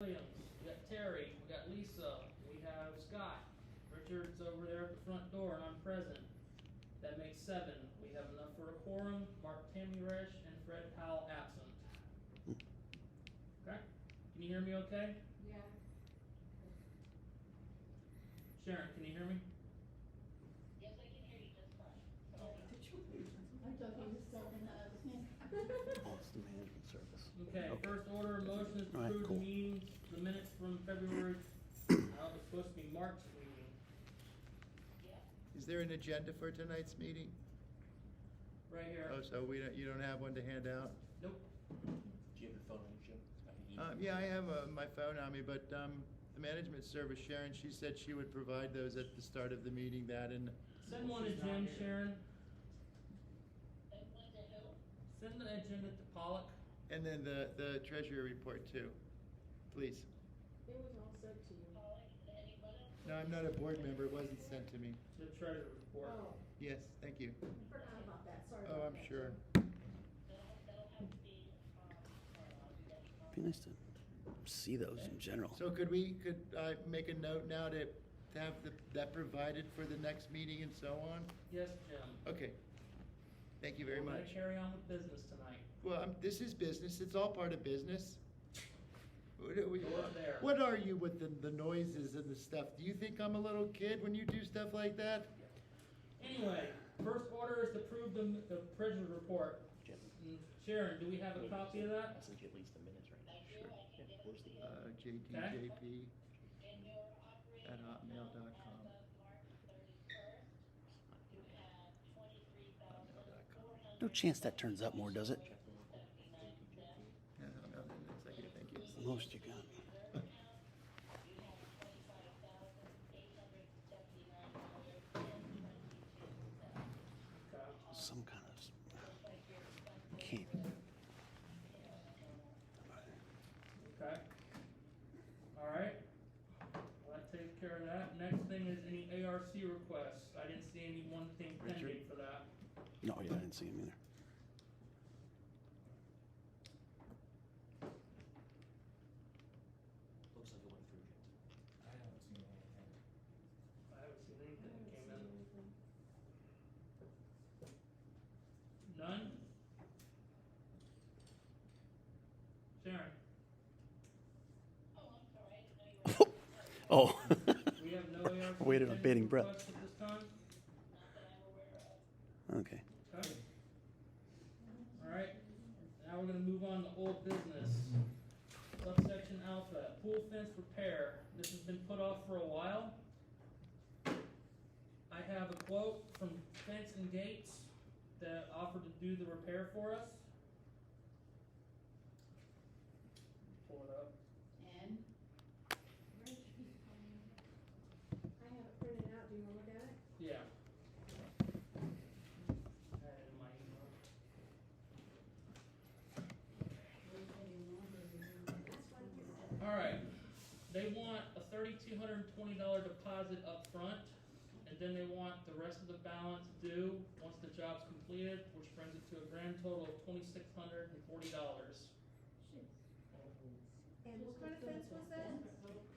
Williams, we got Terry, we got Lisa, we have Scott. Richard's over there at the front door and I'm present. That makes 7. We have enough for a quorum. Mark Tamiresh and Fred Powell absent. Okay? Can you hear me okay? Yeah. Sharon, can you hear me? Yes, I can hear you just fine. Sorry. I thought he was talking to us. Oh, it's the management service. Okay, first order of motion is to All right, approve cool. the meetings, the minutes from February, it was supposed to be March meeting. Yeah. Is there an agenda for tonight's meeting? Right here. Oh, so you don't have one to hand out? Nope. Do you have the phone on you, Jim? I can email Yeah, I have my phone on me, but the management service, Sharon, she said she would provide those at the start of the meeting, that and. Send one to Jim, Sharon. And when to who? Send the agenda to Pollock. And then the treasurer report too, please. It was all sent to you. Calling anybody? No, I'm not a board member, it wasn't sent to me. The treasurer report. Oh, Yes, thank you. forgot about that, sorry Oh, about I'm that. sure. That'll have to be, Be nice to see those in general. So could I make a note now to have that provided for the next meeting and so on? Yes, Jim. Okay. Thank you very We're gonna much. carry on with business tonight. Well, this is business, it's all part of business. Door there. What are you with the noises and the stuff? Do you think I'm a little kid when you do stuff like that? Anyway, first order is to approve the treasurer report. Jim, Sharon, do we have a copy of that? I'll send you at least the minutes right now. I do, I can get it. Where's the, JTJP And your operating at account hotmail.com. as of March 31st, you have $23,400. No chance that turns up more, does it? Yeah, no, that's like it, thank you. It's the most you got. Some kind of can't. Okay. Alright. Well, that takes care of that. Next thing is any ARC requests. I didn't see any one thing pending Richard? for that. No, yeah, I didn't see him either. looks like it went through, Jim. I haven't seen anything that came in. None? Sharon? Oh. We have no ARC. Waited on pending bating breath. requests at this time? Okay. Okay. Alright, now we're gonna move on to old business. Subsection alpha, pool fence repair. This has been put off for a while. I have a quote from Fence and Gates that offered to do the repair for us. Pull it up. And? I have it printed out, do you wanna look at it? Yeah. Had it in my email. Alright, they want a $3,220 deposit up front, and then they want the rest of the balance due once the job's completed, which brings it to a grand total of $2,640. And what kind of fence was that?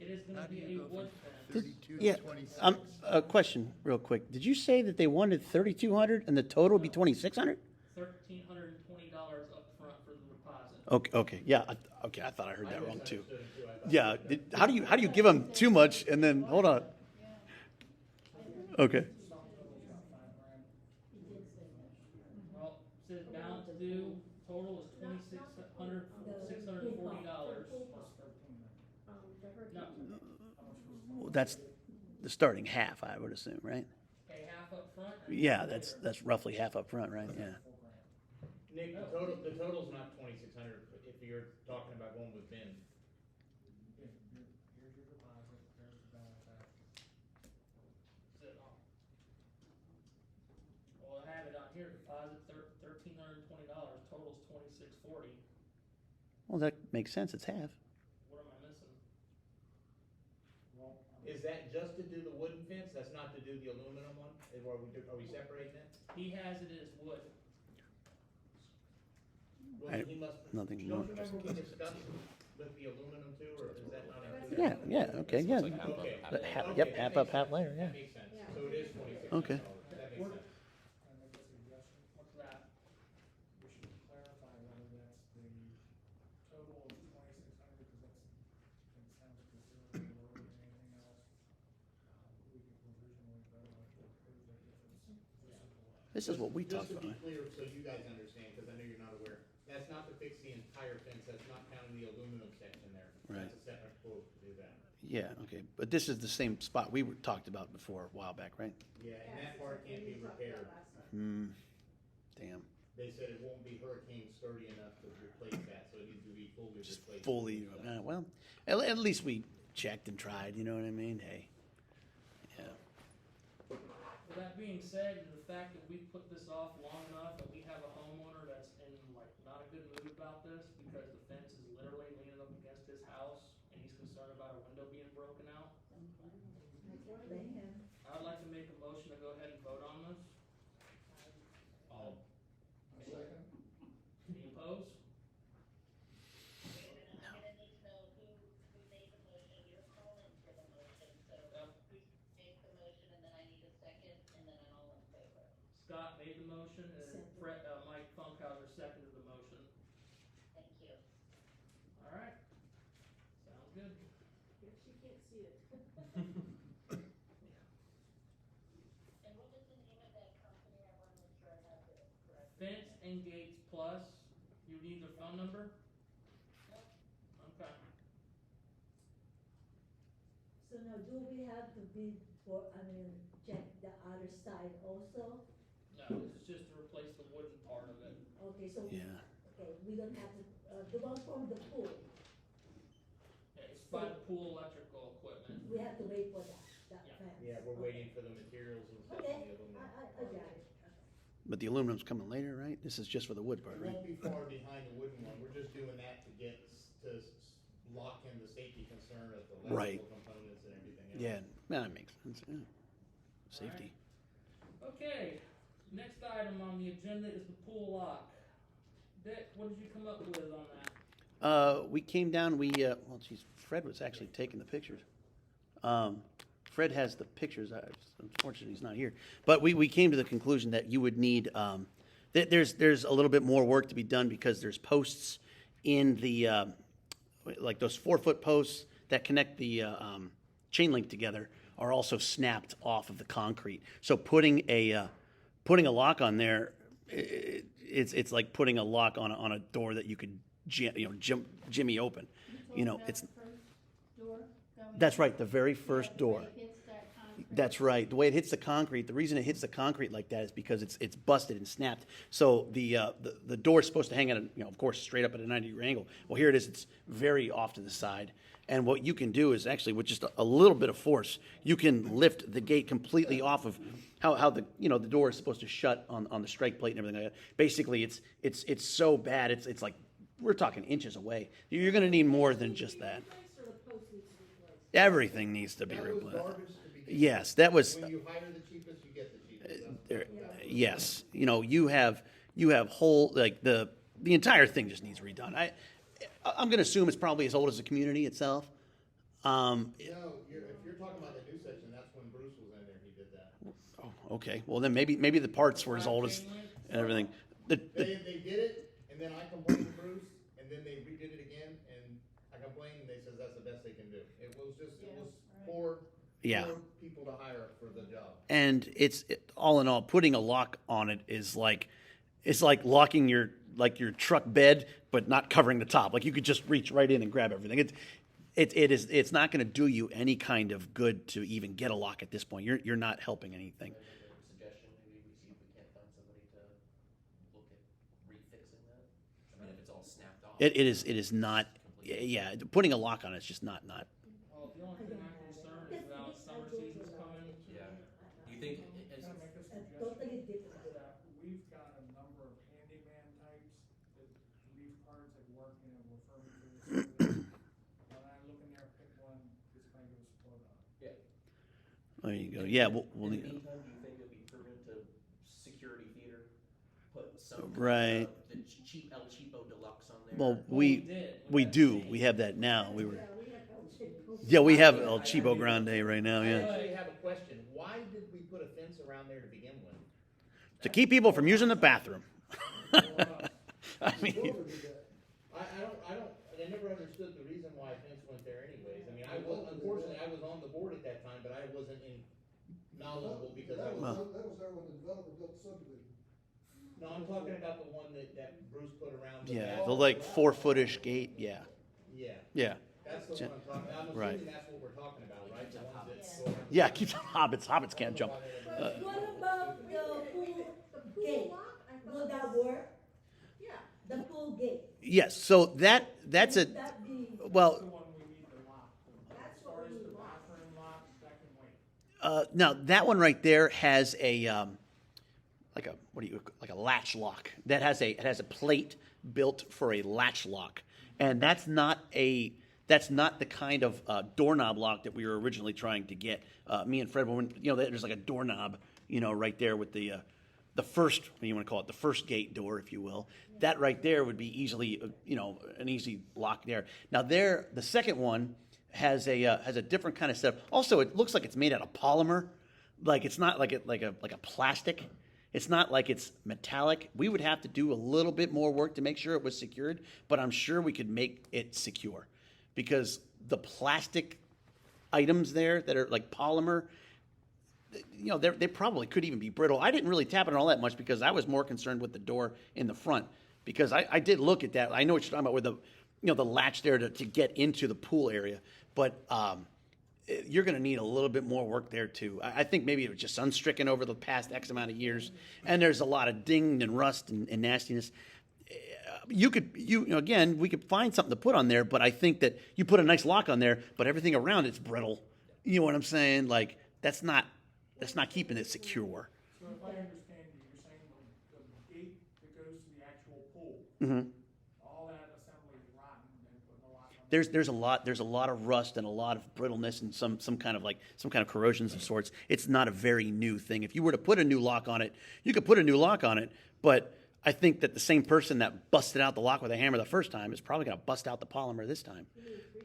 It is How gonna do be you a go wood from fence. 32 Yeah. to 26? A question, real quick. Did you say that they wanted 3,200 and the total would be 2,600? $1,320 up front for the deposit. Okay. Okay. Yeah. Okay. I thought I heard that wrong too. Yeah. How do you give them too much and then hold on? Okay. Well, it says balance due, total is $2,640. No, Well, that's the starting half, I would assume, right? pay half up front. Yeah. That's roughly half up front, right? Yeah. Nick, the total's not 2,600 if you're talking about going with Ben. Here's your deposit, there's the balance after. Well, I have it on here, deposit $1,320, total's $2,640. Well, that makes sense. It's half. What am I missing? Is that just to do the wooden fence? That's not to do the aluminum one? Are we separating it? He has it as wood. Well, he must. Nothing Don't more. you remember we discussed with the aluminum too, or is that not included? Yeah, yeah, okay, yeah. Looks like half up, Okay. half But down. half- Okay, Yep, that half makes up, half sense. later, yeah. That makes sense. Yeah. So it is $2,600. Okay. That makes We're- sense. Can I make a suggestion? What's that? We should clarify whether that's the total of 2,600, because that sounds considerably lower than anything else. We originally voted to approve it if it's visible. This is what we talked Just to about. be clear, so you guys understand, because I know you're not aware, that's not to fix the entire fence, that's not counting the aluminum section there. Right. That's a separate quote to do that. Yeah, okay, but this is the same spot we talked about before a while back, right? Yeah, and Yeah, that part can't be we talked about repaired. last time. Damn. They said it won't be hurricane sturdy enough to replace that, so it needs to be fully Just replaced. fully, well, at least we checked and tried, you know what I mean? Hey. Yeah. With that being said, and the fact that we put this off long enough, and we have a homeowner that's in like not a good mood about this, because the fence is literally leaning up against his house, and he's concerned about a window being broken out. Man. I'd like to make a motion to go ahead and vote on this. I'll- Second? Any opposed? I'm gonna need to know who made the motion, you're calling for the motion, so Yep. who made the motion, and then I need a second, and then I'm all in favor. Scott made the motion, and Second. Fred, Mike Funkhauser seconded the motion. Thank you. All right. Sounds good. If she can't see it. And what was the name of that company? I wanna make sure I have it correct. Fence and Gates Plus, you need their phone number? Okay. So now, do we have to bid for, check the other side also? No, this is just to replace the wooden part of it. Okay, so, Yeah. okay, we don't have to, the one from the pool, Yeah, it's by the pool electrical equipment. we have to wait for that Yeah. fence. Yeah, we're Okay. waiting for the materials and stuff. Okay, and the I aluminum. got it. But the aluminum's coming later, right? This is just for the wood part, It right? won't be far behind the wooden one, we're just doing that to get, lock in the safety concern of the Right. electrical components and everything else. Yeah, that makes sense, yeah. Safety. Okay, next item on the agenda is the pool lock. Dick, what did you come up with on that? We came down, well, geez, Fred was actually taking the pictures. Fred has the pictures, unfortunately, he's not here. But we came to the conclusion that you would need, there's a little bit more work to be done because there's posts in the, like those 4-foot posts that connect the chain link together are also snapped off of the concrete. So putting a lock on there, it's like putting a lock on a door that you could jimmy open. You know, it's that's right, the very first door. That's right. The way it hits the concrete, the reason it hits the concrete like that is because it's busted and snapped. So the door is supposed to hang at of course, straight up at a 90-degree angle. Well, here it is. It's very off to the side. And what you can do is actually, with just a little bit of force, you can lift the gate completely off of how the door is supposed to shut on the strike plate and everything like that. Basically, it's so bad. It's like we're talking inches away. You're going to need more than just that. Or the post needs to be replaced? Everything needs to be That was replaced. garbage to begin with. Yes, that was. When you hire the cheapest, you get the cheapest. There, yes, you have whole like the entire thing just needs redone. I'm going to assume it's probably as old as the community itself. No, if you're talking about the new section, that's when Bruce was in there, he did that. Oh, okay. Well, then maybe the parts were as old as and everything. They did it, and then I complained to Bruce, and then they redid it again, and I complained, and they says that's the best they can do. It was poor people to hire for the job. And all in all, putting a lock on it is like it's like locking your truck bed, but not covering the top. Like you could just reach right in and grab everything. It's not going to do you any kind of good to even get a lock at this point. You're not helping anything. Suggestion, maybe we see if we can't find somebody to look at refixing that. I mean, if it's all snapped off. It is not. Yeah, putting a lock on it's just not. Well, the only thing I'm concerned is now summer season's coming. Yeah. Do you think, Can I make a suggestion? Totally different. That we've got a number of handyman types that leave cards at work and have referred to this. When I look in there, pick one, it's gonna give us a quote on it. There you go. Yeah, we'll in the need. meantime, do you think it'll be proven to security theater? put some. Right. The cheap El Cheapo Deluxe on there. Well, we we did. we got do. changed. We have that now. We were. Yeah, we have El Chico. Yeah, we have El Cheapo Grande right now. I Yeah. actually have a question. Why did we put a fence around there to begin with? To keep people from using the bathroom. I mean, I never understood the reason why a fence went there anyways. I mean, unfortunately, I was on the board at that time, but I wasn't knowledgeable because I was. That was there when the developer built the subdivision. No, I'm talking about the one that Bruce put around. yeah, the like 4-footish gate. Yeah. Yeah, yeah. that's the one I'm talking about. I'm Right. assuming that's what we're talking about, right? The ones that go around- Yeah, keeps hobbits. Hobbits can't jump. But what about the pool The gate? pool lock, I thought Will that was- work? Yeah. The pool gate? Yes. So that's a Would that be? That's the well. one we need to lock. That's As what far we as need the locked. bathroom lock, that can wait. Now that one right there has a like a like a latch lock that has a plate built for a latch lock, and that's not the kind of doorknob lock that we were originally trying to get. Me and Fred, when there's like a doorknob, right there with the first, what do you want to call it, the first gate door, if you will. That right there would be easily, an easy lock there. Now the second one has a different kind of setup. Also, it looks like it's made out of polymer, like it's not like a plastic. It's not like it's metallic. We would have to do a little bit more work to make sure it was secured, but I'm sure we could make it secure, because the plastic items there that are like polymer, they probably could even be brittle. I didn't really tap it on all that much because I was more concerned with the door in the front, because I did look at that. I know what you're talking about, where the latch there to get into the pool area, but you're going to need a little bit more work there too. I think maybe it was just unstricken over the past X amount of years, and there's a lot of ding and rust and nastiness. Again, we could find something to put on there, but I think that you put a nice lock on there, but everything around it's brittle. You know what I'm saying? Like that's not keeping it secure. So if I understand you, you're saying the gate that goes to the actual pool, Mm-hmm. all that assembly is rotten and putting a lock on. There's a lot of rust and a lot of brittleness and some kind of corrosions of sorts. It's not a very new thing. If you were to put a new lock on it, you could put a new lock on it, but I think that the same person that busted out the lock with a hammer the first time is probably going to bust out the polymer this time. You need 3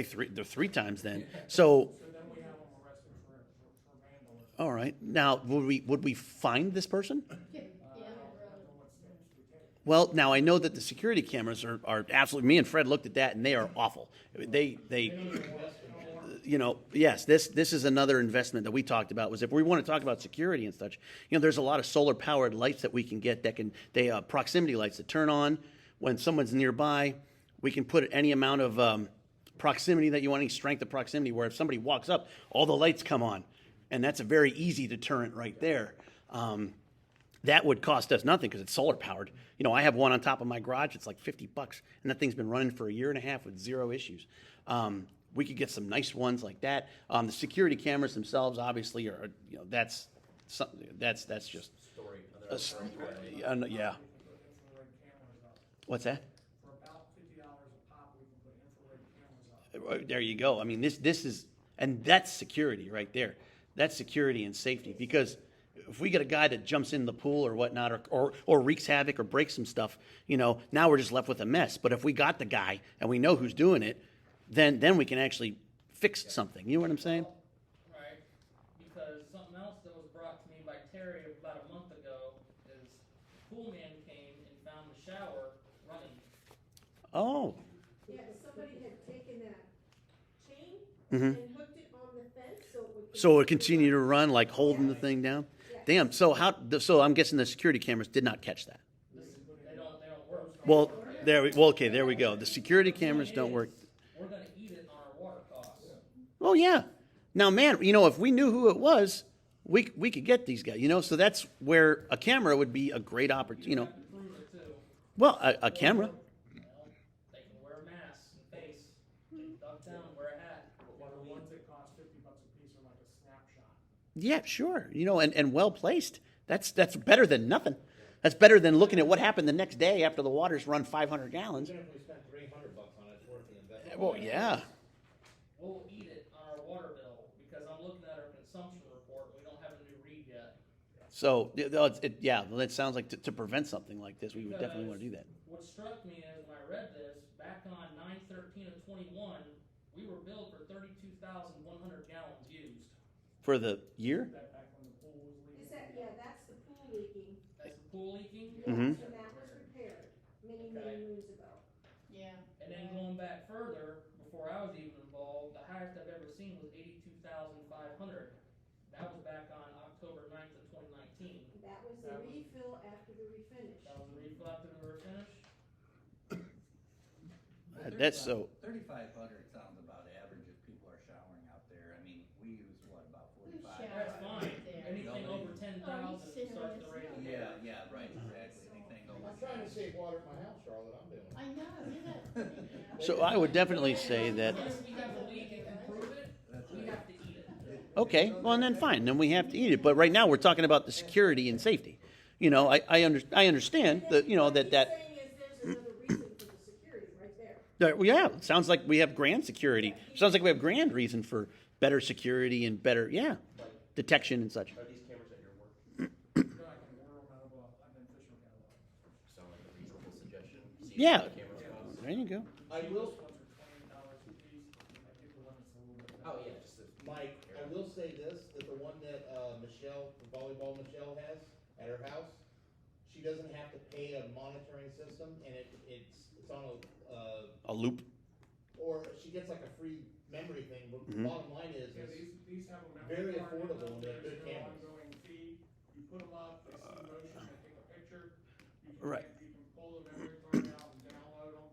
times. Okay, three times then. So, So then we have them arrested for vandalism. all right. Now, would we find this person? Well, now I know that the security cameras are absolutely. Me and Fred looked at that, and they are awful. They yes, this is another investment that we talked about. Was if we want to talk about security and such, there's a lot of solar powered lights that we can get that proximity lights that turn on when someone's nearby. We can put any amount of proximity that you want, any strength of proximity, where if somebody walks up, all the lights come on, and that's a very easy deterrent right there. That would cost us nothing because it's solar powered. I have one on top of my garage. It's like $50, and that thing's been running for a year and a half with zero issues. We could get some nice ones like that. The security cameras themselves, obviously, are that's something that's just Story. yeah. Infrared cameras up. What's that? For about $50 a pop, we can put infrared cameras up. There you go. I mean, this is, and that's security right there. That's security and safety, because if we get a guy that jumps in the pool or whatnot, or wreaks havoc or breaks some stuff, now we're just left with a mess. But if we got the guy and we know who's doing it, then we can actually fix something. You know what I'm saying? Right, because something else that was brought to me by Terry about a month ago is the pool man came and found the shower running. Oh. Yeah, somebody had taken that chain Mhm. and hooked it on the fence so it would. So it continued to run, like holding the thing down? Damn. So I'm guessing the security cameras did not catch that. They don't work. Well, okay, there we go. The security cameras don't work. We're gonna eat it on our water costs. Oh yeah. Now, man, if we knew who it was, we could get these guys. So that's where a camera would be a great opportunity. Prove it too. Well, a camera. Well, they can wear masks and face, duck down, wear a hat. The ones that cost $50 a piece are like a snapshot. Yeah, sure. And well placed. That's better than nothing. That's better than looking at what happened the next day after the water's run 500 gallons. Even if we spent $300 on it, it's worth the investment. Well, yeah. We'll eat it on our water bill, because I'm looking at our consumption report, and we don't have a new read yet. So, yeah, well, that sounds like to prevent something like this, we would definitely wanna do that. What struck me is when I read this, back on 9/13/21, we were billed for 32,100 gallons used. For the year? That back when the pool was leaking. Is that, yeah, that's the pool leaking, That's the pool leaking. yes, Mhm. and that was repaired many, Okay. many moons ago. Yeah. And then going back further, before I was even involved, the highest I've ever seen was 82,500. That was back on October 9th of 2019. That was the That was- refill after the refinish. That was a refill after the refinish. That's so, 3,500 sounds about average if people are showering out there. I mean, we use what, about 45? shower? That's fine. Anything over 10,000 starts the rate. Yeah, right, exactly. Anything over. I'm trying to save water at my house, Charlotte, I'm doing it. I know, isn't that? so I would definitely say that, Unless we have a leak and can prove it, we have to eat it. okay, well, and then fine, then we have to eat it, but right now, we're talking about the security and safety. You know, I understand that, you know, What that. he's saying is there's another reason for the security right there. Well, yeah, it sounds like we have grand security. Sounds like we have grand reason for better security and better, yeah, detection and such. Are these cameras at your work? Go back and order them out of an official catalog. Sound like a reasonable suggestion? See if Yeah. the cameras cost. There you go. I will, Ones are $28 a piece. I think the one that's a little bit. Oh, yeah, just the. Mike, I will say this, that the one that, Michelle, the volleyball Michelle has at her house, she doesn't have to pay a monitoring system, and it's on A loop. or she gets like a free memory thing, but the Mhm. bottom line is, Yeah, these have a memory very card in affordable them. and they're There's good no cameras. ongoing fee. You put them up, they see the motion, they take a picture. You can, Right. you can pull the memory card out and download them.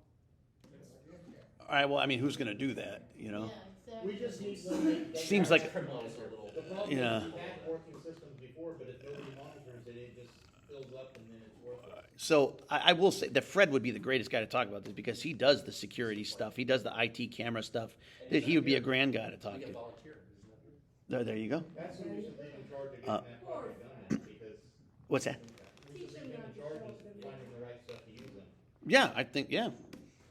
It's, All right, well, I mean, who's gonna do that, you know? Yeah, we exactly. just need one that. that- Seems like- Criminal is a little. The problem Yeah. is, we've had working systems before, but if nobody monitors it, it just fills up and then it's worthless. So I will say that Fred would be the greatest guy to talk about this because he does the security stuff. He does the IT camera stuff. That he would be a grand guy to talk We can to. volunteer, isn't that? There you go. That's who we should leave in charge of getting Uh, that project done, then, because What's that? we should leave him in charge of finding the right stuff to use them. Yeah, I think, yeah.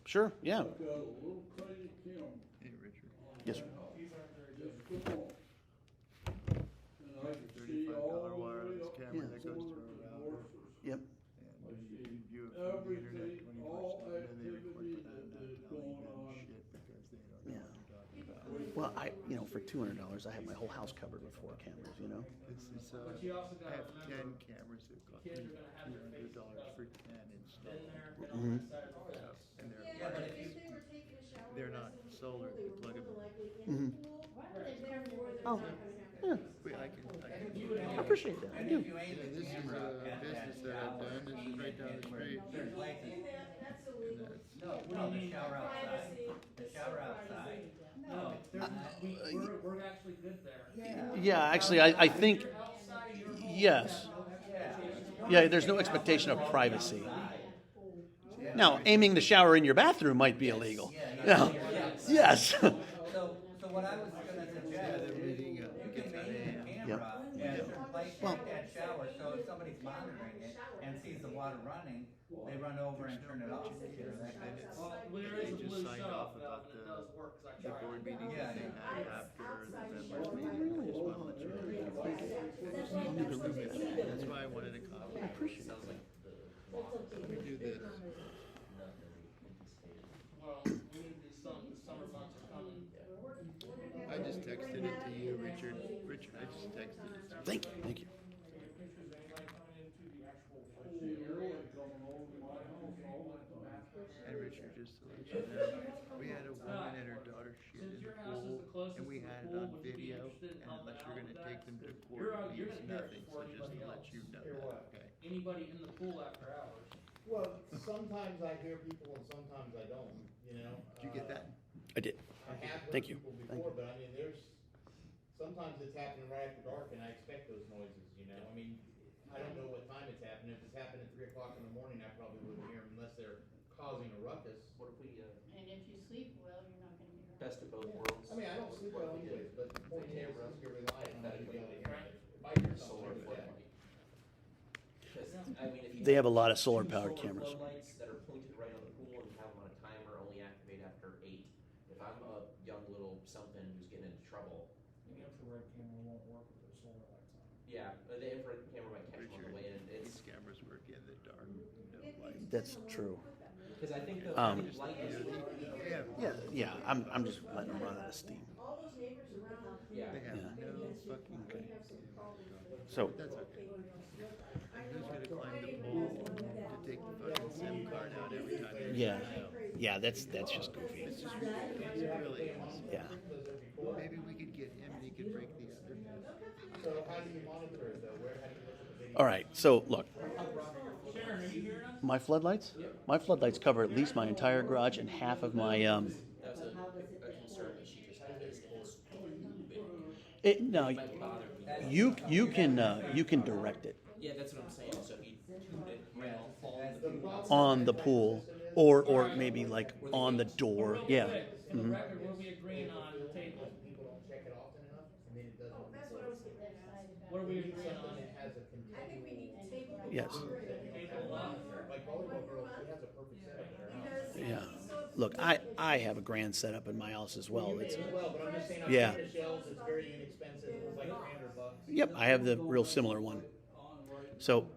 Sure, yeah. I've got a little tiny camera, Hey, Richard, Yes, sir. these aren't very good. just come on. And I can see all $35 the way wireless up camera to that goes corners through and a router. horses. Yep. I And see you view it from the internet everything, all 24/7, and they activity report that that is and tell you going on. shit because they don't know Yeah. what you're talking about. Well, for $200, I have my whole house covered with 4 cameras, you know? It's, But you also I gotta have remember, 10 cameras that cost kids me are gonna have their faces $200 for covered. 10 installed. been there, been Mhm. on that side of the fence. And they're, Yeah, but but if if they were taking a shower. They're not less than solar, before, they were plug more 'em than in. likely in Mhm. the pool, Why are they and therefore they're Oh. not gonna have their Yeah. faces Wait, I covered. can, I appreciate that, I And do. if you aim Yeah, the this is camera a at that business that I've shower, done. This is even right down if the we're- street. Certain places. That's illegal. No, the shower outside. Privacy. The It's shower so outside. privacy. No, we're actually good there. Yeah, actually, I think, If you're outside of your home, yes. you have no expectation. Yeah, there's no expectation of privacy. Now, aiming the shower in your bathroom might be illegal. Yeah, Yes. So what I was gonna suggest is, meeting, you can gets out of aim hand. the camera at a certain place Well- like that shower, so if somebody's monitoring it and sees the water running, they run over and turn it off. You know, that kind of- Well, there is a They just blue signed shut off off about valve and it the- does work, 'cause I The tried. board meeting Yeah, that they yeah. had after the members Outside meeting shower. as well. It's really good. That's why that's what they need. That's why I wanted a copy. Sounds like the That's okay. Let me do this. none that we anticipated. Well, we need these the summer months are coming. I just texted it to you, Richard. Richard, I just texted it to you. Thank you, thank you. Take a pictures of anybody coming into the actual pool area and coming over to my house, all at the bathroom. And Richard, just to let you know, we had a woman and her daughter shit in Since the your house is pool, the closest and to we the had it pool, on would you be video, interested in and helping unless out you're with gonna that? take them to You're court, gonna it hear means it nothing, so before just to anybody let else. you know Hear that, what? okay? Anybody in the pool after hours. Well, sometimes I hear people and sometimes I don't, you know? Did you get that? I did. I have heard Thank you. people Thank before, but I mean, sometimes it's happening right after dark and I expect those noises, you know? I mean, I don't know what time it's happening. If it's happening at 3 o'clock in the morning, I probably wouldn't hear them unless they're causing a ruckus. What if we, And if you sleep well, you're not gonna hear it. best of both worlds? I mean, I don't sleep What well if we did anyways, but more cameras, you're relying on that to be able to hear it. If I hear Solar something, yeah. floodlight. Because, I mean, if you. They have a lot of two solar-powered solar cameras. floodlights that are pointed right on the pool and you have them on a timer, only activate after 8. If I'm a young little something who's getting into trouble, The infrared camera won't work with those solar lights on. yeah, the infrared camera might that's true. Cause I think the Um, light issue, Yeah, I'm just letting them run out of steam. All those neighbors around. yeah. They have Yeah. no fucking, We have some problems with. So, that's okay. I Who's know. gonna climb the I pole even to have take one the fucking SIM card out every time? yeah, yeah, that's just goofy. It's just, it's really, Yeah. maybe we could get him and he could break the other. So how do you monitor it though? How do you look at the video? All right, so look, Sharon, are you hearing us? my floodlights? My floodlights cover at least my entire garage and half of my, That was a concern that she just had, is if it's too big, no, it might bother people. you can direct it Yeah, that's what I'm saying, so if you tuned it right on the pool. on the pool or maybe like on the door, Real yeah. quick, for the record, what are we agreeing on the table? People don't check it often enough, and then it doesn't. Oh, that's what I was getting at. What are we agreeing on? Something that has a I think we need to table the. Yes. Table up? Like volleyball girl, she has a perfect setup at her house. Because. Yeah. so if Look, it's- I have a grand setup in my house as well. It's Well, but I'm just saying, I've Yeah. seen the shells, it's very inexpensive, it was like $300. yep, I have the real similar one. So,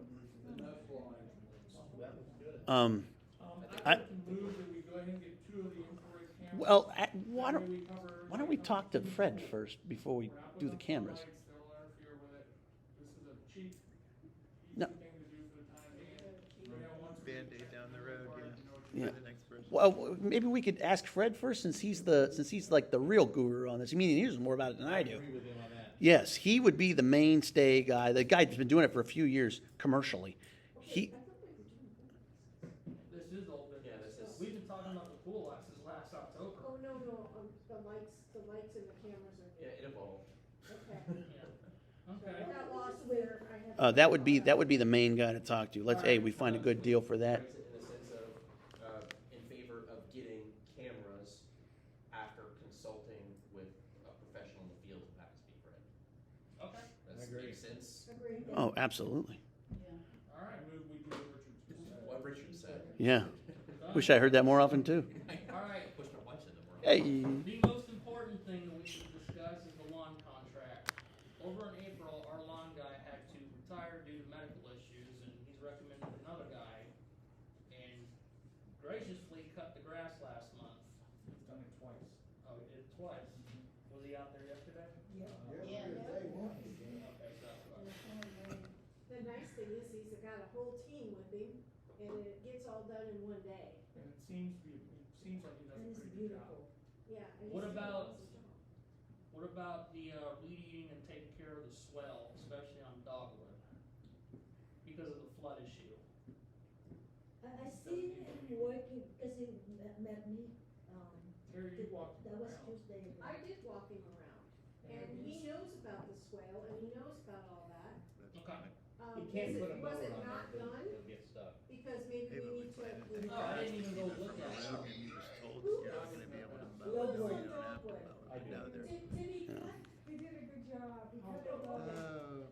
I I- think we can move that we go ahead and get 2 of the infrared cameras. well, That way we cover why don't we everything. talk to Fred first before we We're not do putting the up cameras? floodlights, they'll interfere with it. This is a cheap, No. easy thing to do for the time being. You know, once we Band-Aid down the road, you know, Yeah. For the next person. Well, maybe we could ask Fred first, since he's like the real guru on this. I mean, he knows more about it than I do. Agree with him on that. Yes, he would be the mainstay guy, the guy that's been doing it for a few years commercially. He, This is old Yeah, business. this is- We've been talking about the pool lots since last October. Oh, no, the lights and the cameras are. Yeah, it evolved. Okay. Yeah. Okay. I got lost where I had. that would be the main guy to talk to. Hey, we find a good deal for that. Brings it in the sense of, in favor of getting cameras after consulting with a professional in the field who happens to be Fred. Okay. That agree. makes sense. Agreed. Oh, absolutely. All right. I move we do what Richard just said. What Richard said. Yeah. Wish I heard that more often too. All right. Pushed a bunch of them around. Hey. The most important thing that we should discuss is the lawn contract. Over in April, our lawn guy had to retire due to medical issues, and he's recommended another guy. And graciously cut the grass last month. He's done it twice. Oh, he did it twice. Was he out there yesterday? Yeah. Okay, so that's what. The nice thing is he's got a whole team with him and it gets all done in one day. And it seems like he does And a it's pretty good job. beautiful. Yeah. and What he's doing about- an awesome job. What about the weed eating and taking care of the swell, especially on Dogwood? Because of the flood issue. I seen him working, because he met me, Terry, you walked that was around. Tuesday. I did walk him around and he knows about the swale and he knows about all that. Okay. You can't put a Was mower it on not there, done? it'll get stuck. Because maybe Maybe we we need to. planted Oh, I didn't even go look at it. And you was told that you're not gonna be able to mow, Love it, so you one. don't have to mow I it. do. No, they're, Did he Yeah. cut? He did a good job, he cut it all.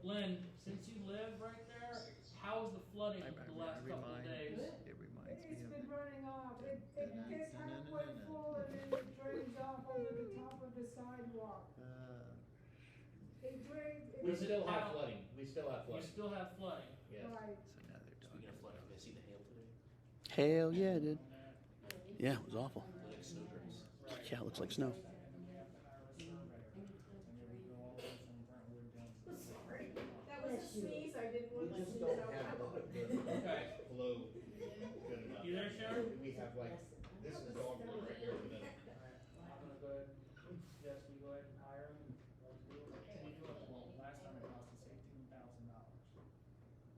Lynn, since you live right there, how's the flooding I the last couple of days? it reminds me of. running off. It gets halfway full and then it drains off over the top of the sidewalk. It drains. We still have flooding, we still have You flooding, still have flooding. yes. Right. So now they're talking. Speaking of flooding, did you see the hail today? Hell yeah, it did. Yeah, it was awful. Like snowdrifts. Yeah, it looks like snow. That was a sneeze, I didn't We want to just sneeze don't out have loud. Okay. the flow good enough. You there, Sharon? We have like, this is dogwood right here in the middle. I'm gonna go ahead, yes, we go ahead and hire him and let him do it. Can we do it? Well, last time it cost us $18,000.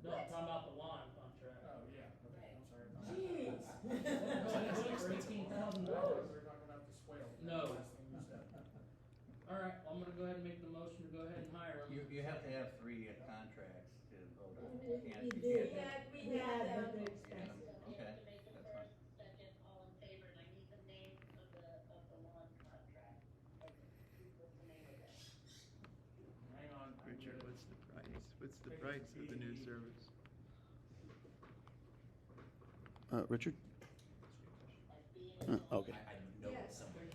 No, I'm talking about the lawn contract. Oh, yeah, okay, I'm sorry. Jeez. No, it's for $18,000. We were talking about the swale. No. Last thing you said. All right, I'm gonna go ahead and make the motion to go ahead and hire him. You have to have 3 contracts to go to. We You did. can't- We had but them. they're Yeah, expensive. You okay, have to make the that's fine. first, second, all in favor, and I need the name of the lawn contract. Like, what's the name of that? Hang on. I'm Richard, gonna- what's the price? What's the price of the new service? Richard? Okay. I know Yes. it's something.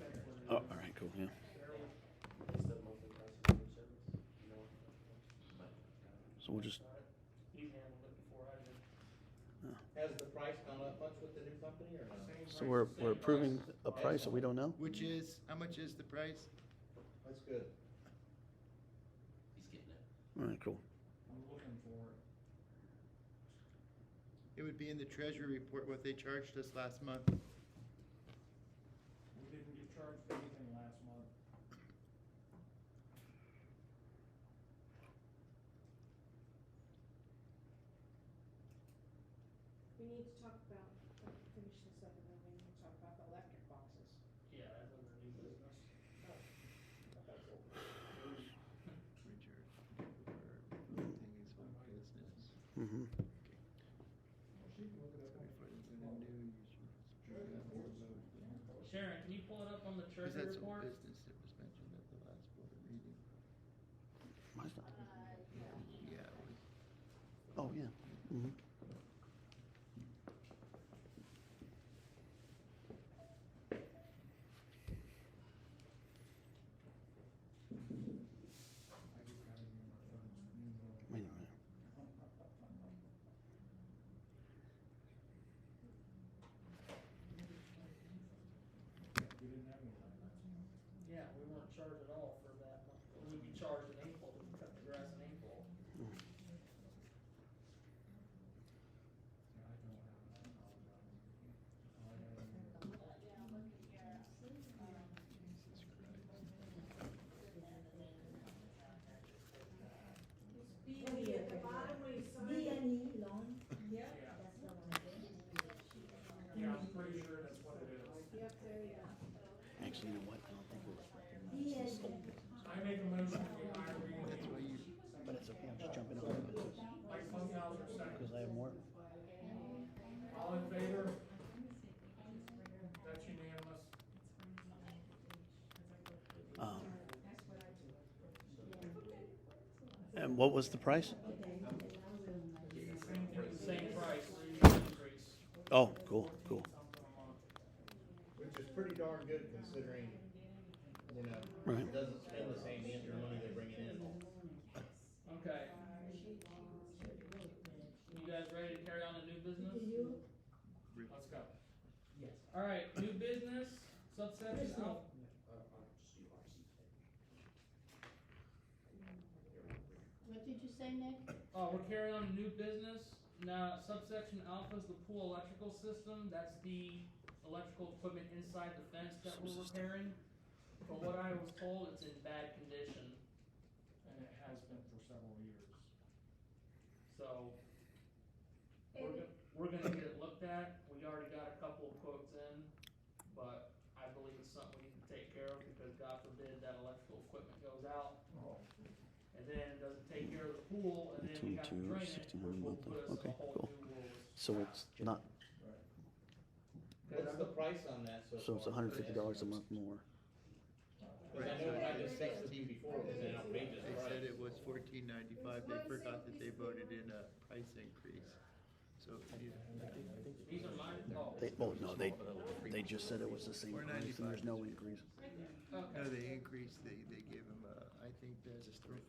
Oh, all right, cool, yeah. What's the monthly price of the service? You know? So we'll just, He's handled it before I did. Has the price gone up So we're approving a price that we don't know? Which is, how much is the price? That's good. He's getting it. All right, cool. I'm looking for it. It would be in the treasury report what they charged us last month. We didn't get charged for anything last month. We need to talk about, finish this up, and then we need to talk about the electric boxes. Yeah, that's under new business. Mm-hmm. Sharon, can you pull it up on the Because treasury that's report? old business that was mentioned at the last board meeting. Mine's not. Yeah, it was. Oh, yeah. Mm-hmm. I just got it in my phone. Wait a minute. We didn't have anything last month. Yeah, we weren't charged at all for that. We'd be charged in April, we cut the grass in April. Yeah, I don't have it, I apologize. Oh, I got it in here. B and E at the bottom where you sign. D and E loan, Yep, Yeah, that's the one, I think. yeah, I'm pretty sure that's what it is. yep, there you go. Actually, you know what? I don't think we're. D and E. I make a motion we hire B and That's why E. you, But it's okay, I'm just jumping over it Mike Funkhauser, second. because I have more. All in favor? That's unanimous. And what was the price? Same price, 3% increase. Oh, cool, cool. Which is pretty darn good considering, you know, Right. it doesn't spend the same amount of money they're bringing in. Okay. You guys ready to carry on the new business? Let's go. Alright, new business, subsection Alpha. What did you say, Nick? Oh, we're carrying on new business. Now, subsection alpha is the pool electrical system. That's the electrical equipment inside the fence that we're repairing. From what I was told, it's in bad condition. And it has been for several years. So, we're gonna get it looked at. We already got a couple of quotes in, but I believe it's something we need to take care of because God forbid that electrical equipment goes out. And then it doesn't take care of the pool, and then we have to 22, drain it, which 1600 will monthly. put us in Okay, a whole cool. new world. So it's not, What's the price on that so so it's far? $150 a month more. Cause I know when I discussed with you before, it was an outrageous they price. said it was $14.95, they forgot that they voted in a price increase. So you- These are mine, oh, They, no, they just said it was the same price and there's no increase. no, okay. they increased, they gave them, I think there's from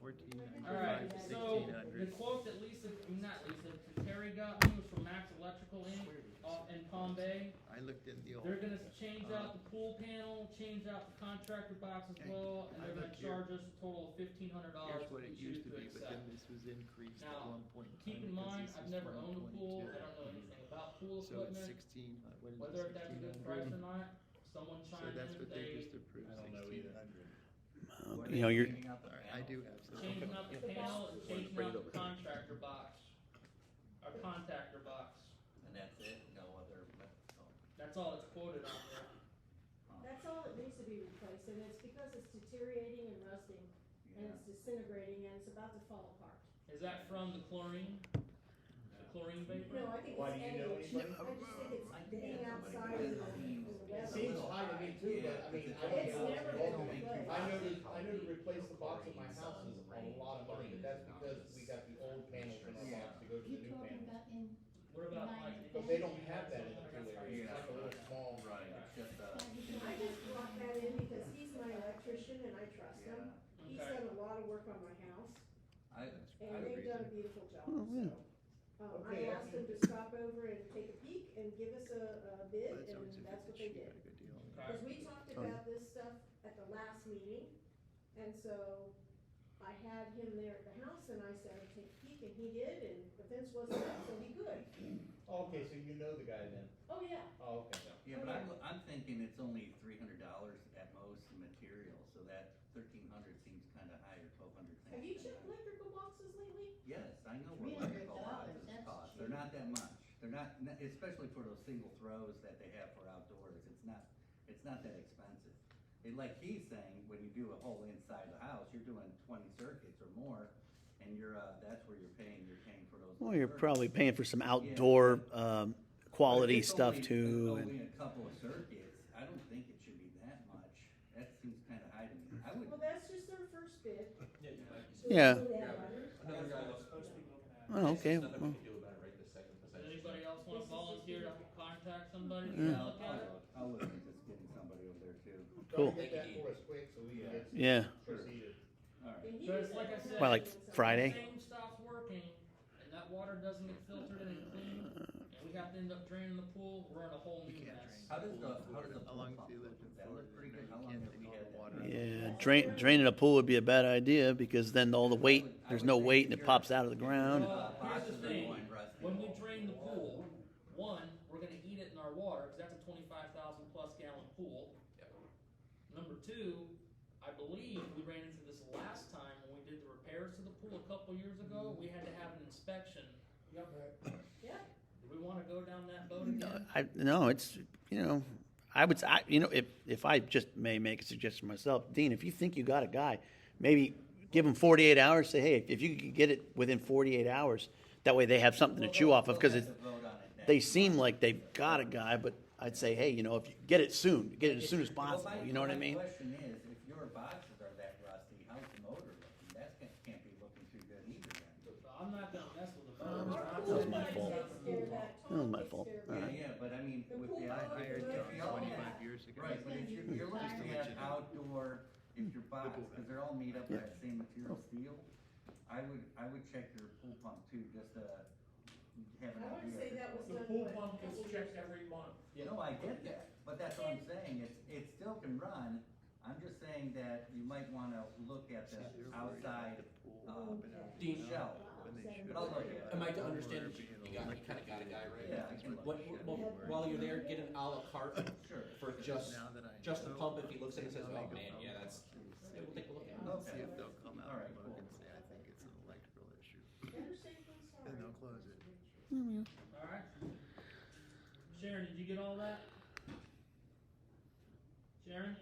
Alright, $14.95 to so the $1,600. quote that Lisa, not Lisa, Terry got me was from Max Electrical Inc. off in Palm Bay. I looked in the old. They're gonna change out the pool panel, change out the contractor box as Okay. well, and I they're gonna looked here. charge us a total of $1,500. Here's what it we used to choose be, but then accept. this was increased at Now, one point in Keep time in because mind, this I've was never from owned a pool, 22. I don't know anything about pool So it's equipment, 16, what is it, whether that's a good price or 1600? not, someone So chime in that's if what they they, just approved, I don't know either. 1600. You know, you're, Alright, I do have some. changing out the panel and changing out the contractor box, or contactor box. And that's it, no other, That's all that's quoted on there. That's all that needs to be replaced, and it's because it's deteriorating and rusting, and it's disintegrating, and it's about to fall apart. Is that from the chlorine? The chlorine vapor? No, I think Why, it's do you know age. anybody? I just think it's being outside in the It weather. seems high to me too, but I mean, I don't It's know. never been replaced. I know to replace the box at my house is a lot of money, but that's because we got the old panels in our box to go to the You new talking panels. about in? What about like? But they don't have that in the pool area, it's like a little small. right, it's just, I just brought that in because he's my electrician and I trust him. He's Okay. done a lot of work on my house, I and they've done a beautiful job, Oh, yeah. so. Okay, I asked them to stop over and take a peek and give us a bid, and that's what they did. Cause we talked about this stuff at the last meeting, and so I had him there at the house, and I said, take a peek, and he did, and the fence wasn't up, so he could. Okay, so you know the guy then? Oh, yeah. Oh, okay. Yeah, but I'm thinking it's only $300 at most in material, so that 1,300 seems kinda high, or 1,200 seems Have you kinda checked high. electrical boxes lately? Yes, I know what electrical $300, boxes that's cost, cheap. they're not that much, they're not, especially for those single throws that they have for outdoors, it's not that expensive. And like he's saying, when you do a whole inside the house, you're doing 20 circuits or more, and that's where you're paying for those. Well, you're circuits. probably paying for some outdoor, quality But if it's stuff only- too. Only a couple of circuits, I don't think it should be that much, that seems kinda high to me, I would. Well, that's just their first bid. Yeah. Do they have others? Another guy That's looks. supposed to be looking at. Oh, okay. There's nothing Well, we can do about it right this second, Does besides. anybody else wanna volunteer to contact somebody to Yeah. look at it? I'll look at just getting somebody over there too. Cool. Try to get that for us quick so we can get Yeah. proceeded. Alright. And he But was it's like I at the said. Well, like house doing Friday? If the thing stops working, and that water doesn't get filtered and clean, and we have to end up draining the pool, we're in a whole new mess. How does the How pool long pump have you look? lived in Does that look Florida? pretty good? You How long can't have take we all had the that? water running? Yeah, draining a pool would be a bad idea because then all the weight, there's no weight and it pops out of the ground. Well, here's Boxes the are thing, going rusty. when we drain the pool, one, we're gonna eat it in our water, cause that's a 25,000 plus gallon pool. Number two, I believe we ran into this last time when we did the repairs to the pool a couple years ago, we had to have an inspection. Yep. Yeah. Do we wanna go down that boat again? No, it's, if I just may make a suggestion myself, Dean, if you think you got a guy, maybe give him 48 hours, say, hey, if you could get it within 48 hours, that way they have something to chew off of, because We'll have to vote on it they next seem month. like they've got a guy, but I'd say, hey, if you get it soon, get it as soon as possible, you know what I mean? My question is, if your boxes are that rusty, how's the motor looking? Can't be looking too good either then. I'm not gonna mess with the Our boat. That pool was my guy fault. takes care of that. That was Tom my takes fault. care of All Yeah, that. right. yeah, but I mean, The with pool the, guy if takes you care of only that. have, 25 years ago. right, but if you're looking Just to at let you know. outdoor, if your box, cause they're all made up of that same material steel, I would check your pool pump too, just to have an I idea. wouldn't say that was The done. pool what, pump a gets couple checked years every month. You know, I get that, but that's what I'm saying, it still can run, I'm just saying that you might wanna look at the outside, Dean, shell. I'll look at it. Am I to understand that you kinda got a guy, right? Yeah, I can look. While you're there, get an à la carte Sure. for just the pump, if he looks at it and says, oh man, yeah, that's, yeah, we'll take a look at it. See Okay. if they'll come out Alright, and cool. look and say, I think it's an electrical issue. Better safe than sorry. Then they'll close it. Alright. Sharon, did you get all that? Sharon?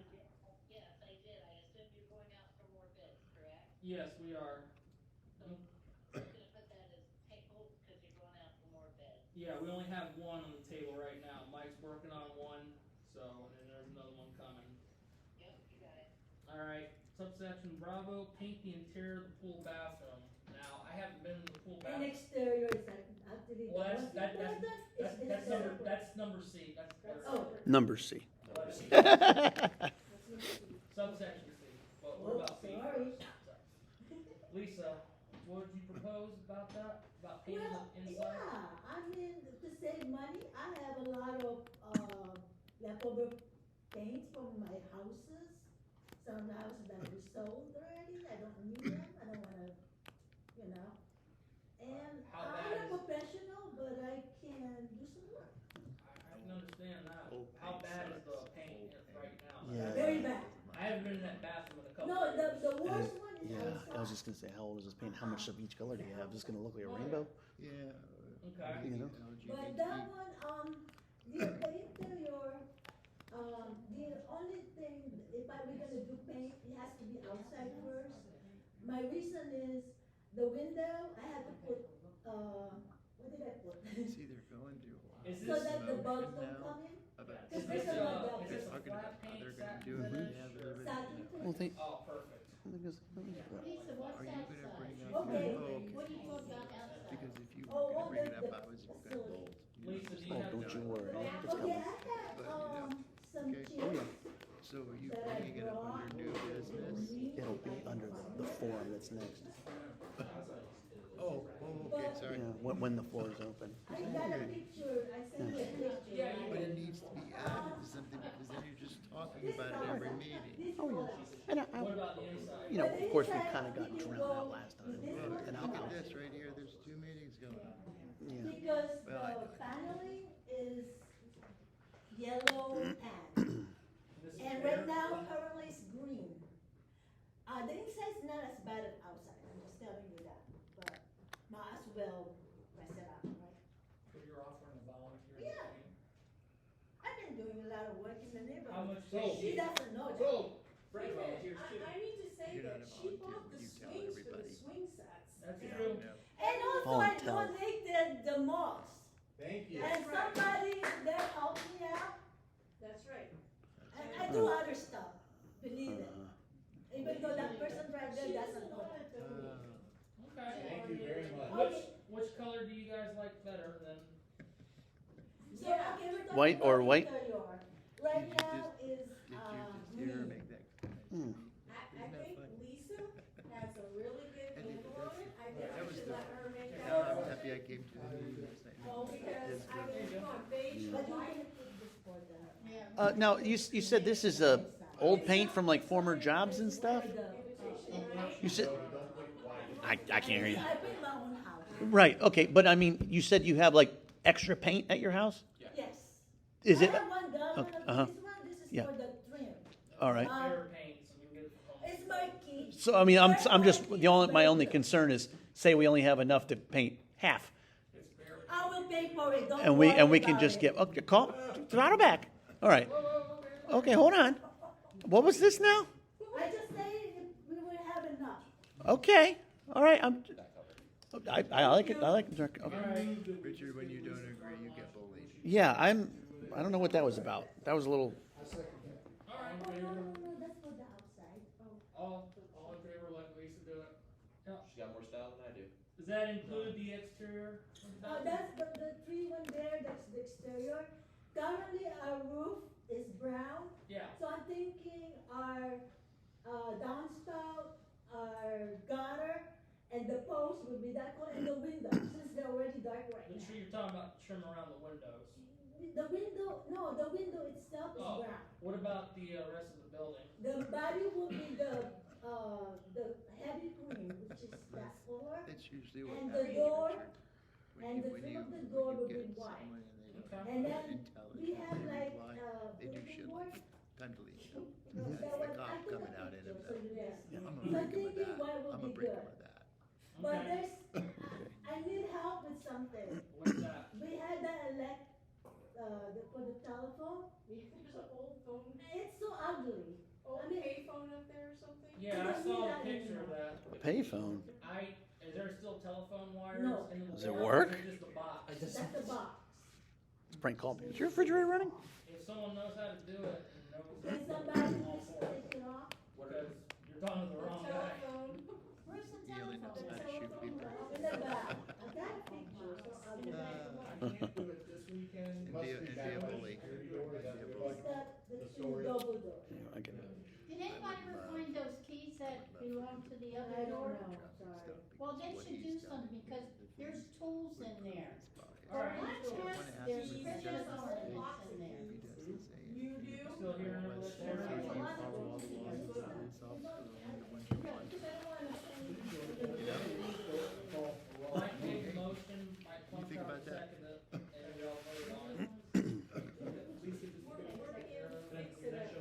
Yes, I did, I assume you're going out for more bids, correct? Yes, we are. I'm gonna put that as table, cause you're going out for more bids. Yeah, we only have one on the table right now. Mike's working on one, so, and there's another one coming. Yep, you got it. Alright, subsection Bravo, paint the interior of the pool bathroom. Now, I haven't been in the pool And bathroom. exterior is that actually the Well, most important? that's number C, that's. Oh. Number C. Subsection C, but we're Oh, about B. sorry. Lisa, what would you propose about that, about painting Well, the inside? yeah, I mean, to save money, I have a lot of, leftover paint from my houses. Some houses that we sold already, I don't need them, I don't wanna, you know. And How I'm bad not a is- professional, but I can do some work. I can understand that. Whole How paint bad is sucks. the paint right now? Yeah. Very bad. I haven't been in that bathroom in a couple No, of years. the worst one is Yeah, I was outside. just gonna say, how old is this paint? How much of each color do you have? Is this gonna look like a rainbow? Yeah. Okay. You know? But that one, the interior, the only thing, if I were gonna do paint, it has to be outside first. My reason is, the window, I had to put, what did I put? See, they're going through a lot Is of So this- that the bugs motion don't now come in? about Is Is this this a a, bug is this a talking flat about how paint, they're gonna satin do it. finish, Yeah, or- they're Satin Well, they, Oh, perfect. Lisa, what's Are you outside? gonna bring up? Okay. Oh, What do you talk about outside? because if you Oh, were gonna bring it the up, I was gonna facility. bolt. Lisa, do you oh, have? don't you worry. It's Okay, coming. I had, some Okay. chairs Oh, yeah. So are you that I bringing it up brought. under new business? It'll be under the form that's next. Oh, okay, so sorry. When the floor is open. I got a picture, I sent you a picture. Yeah, you But it needs to be added to something, because then you're just talking about it every meeting. Oh, yeah. And What about the inside? you know, of course, we kind of got drowned out last time. And Look at this right here, there's 2 meetings going on. yeah. Because Well, I the know. paneling is yellow tan. This is And fair? right now, currently it's green. The inside's not as bad as outside, I'm just telling you that, but might as well mess it up, right? So you're offering a volunteer? to Yeah. paint? I've been doing a lot of work in the How neighborhood. much So- did She you? doesn't know that. So, Fred volunteers too. I need to say You're that not a she volunteer, bought the you tell swings for the everybody. swing sets. That's And- true. And also Oh, I and tell. donated the moss. thank you. And somebody there helped me out, That's right. and I do other stuff, believe it. Uh, Even though that person right there She doesn't doesn't know want that. to donate. Okay. Thank you very much. Which color do you guys like better than? So, okay, we're talking White or about white? interior. Right Did you now is, Did you just hear her green. make that Hmm. I think Lisa has a really good handle on it. I think That we was should the- let her make Now I'm that. happy I came to the meeting last night. Oh, because I was on beige, But you white. can put this for the. Now, you said this is old paint from like former jobs and stuff? You said, I can't hear you. I built my own house, Right, okay, but I mean, you said you have like extra paint at your house? yes. Is it, I have one gallon okay, of uh-huh. this one, this is Yeah. for the trim. all right. Fair paint, so you can get it from home. It's my key. So, I mean, I'm just, my only concern is, say we only have enough to paint half. I will pay for it, don't And worry we can about just it. get, okay, call, throttle back. All right. Okay, hold on. What was this now? I just say we will have enough. Okay, all right, I like it, okay. Richard, when you don't agree, you get bullied. Yeah, I don't know what that was about. That was a little, All right. Oh, no, that's for the outside. All in favor, let Lisa do it. She's got more style than I do. Does that include the exterior? That's the tree one there, that's the exterior. Currently, our roof is brown, Yeah. so I'm thinking our, downspout, our gutter, and the post would be that color, and the window, since they're already dark right The now. tree, you're talking about trim around the windows. The window, no, the window itself is Oh. brown. What about the rest of the building? The body will be the heavy cream, which is that color, That's usually what And the happens, door, Richard. When and you- the when trim you- of the when door you will get be white. someone and they- Okay. And then intelligent, we have they like, reply, they do shit board. like, time to leave. No, That's that the one, I cop took a coming out in picture, him. so you can see. I'm a So I'm breaker with thinking that. white will I'm a be breaker good. with that. But Okay. there's, I need help with something. What's that? We had the for the telephone, There's an old phone, it's so ugly. old I mean- payphone up there or something? Yeah, I don't saw need a that picture of anymore. that. payphone. Is there still telephone wires No. in the Does it wall, or work? is it just the box? That's the box. Frank called me. Is your refrigerator running? If someone knows how to do it and knows. Can somebody I'm all just for it. take it off? Because you're talking to the The wrong guy. telephone. Where's the Yelling telephone? at how to shoot people. In the back. I got a picture, so I'll do that. I can't do it this weekend. And be a bully. It's the two storage. double door. I get it. Did anybody ever find those keys that belong to the I other don't door? know, sorry. Well, they should do something because there's tools in there. All right. There's precious ornaments in there. You do? Still hearing over that, Terry? Mike made the motion, Mike You think Plumtree about that? seconded it, and we all voted on it.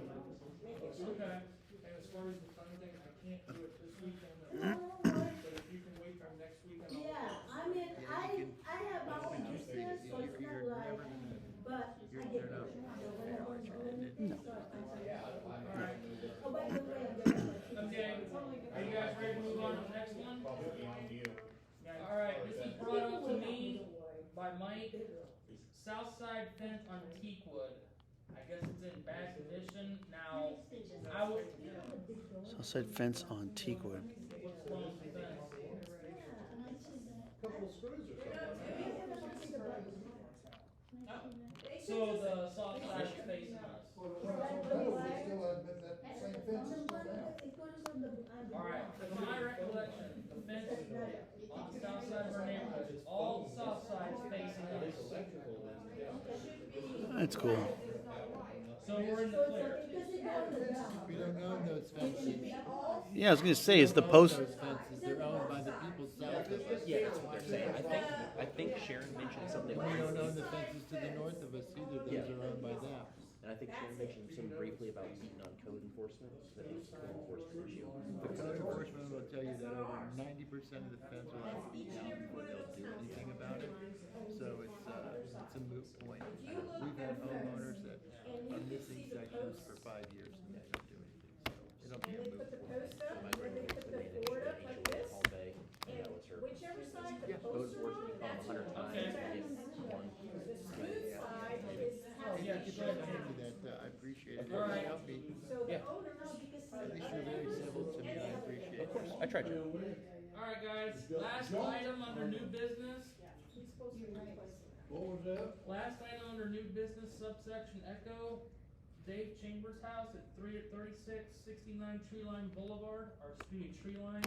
Okay. And as far as the phone thing, I can't do it this weekend, No, but if you can wait till next weekend, I'll. yeah, I mean, I have my own business, so it's not like, but I get it. So when I want to do anything, so I Alright. Oh, by the way, I'm gonna. Okay, are you guys ready to move on to the next one? Alright, this was brought up to me by Mike. Southside fence on Teakwood. I guess it's in bad condition. Now, I would, Southside fence on Teakwood. what's wrong with the fence? Couple screws or something. So the soft side is facing us. Alright, from my recollection, the fence on the south side of our neighborhood is all That's cool. So we're in the So, clear. because it goes down. We don't own those fences. Yeah, I was gonna say, is the post, Those fences, they're owned by the people south of us. Yeah, that's what they're saying. I think Sharon mentioned something We don't own like, the fences to the north of us either, those are owned by them. and I think Sharon mentioned something briefly about beating on code enforcement, that it was a code enforcement issue. The code enforcement will tell you that over 90% of the fence will have to be down before they'll do anything about it. So it's a moot point. We've had homeowners that are missing sections for 5 years and they don't do anything, so it'll be And a they put moot the point. post up, or they put the board up like this, All day, you know, it's her. whichever side the Code posts are enforcement, on, call them 100 that's times, Okay. and get one. the smooth side is how Yeah, it keep should on be. doing that, I appreciate it. All right. Help me. So the owner, At least you're very civil to me, I appreciate it. Of course, I tried to. Alright, guys, last item under new business. he's supposed to replace it. What was that? Last item under new business subsection Echo, Dave Chambers' house at 3669 Tree Line Boulevard, or excuse me, Tree Line.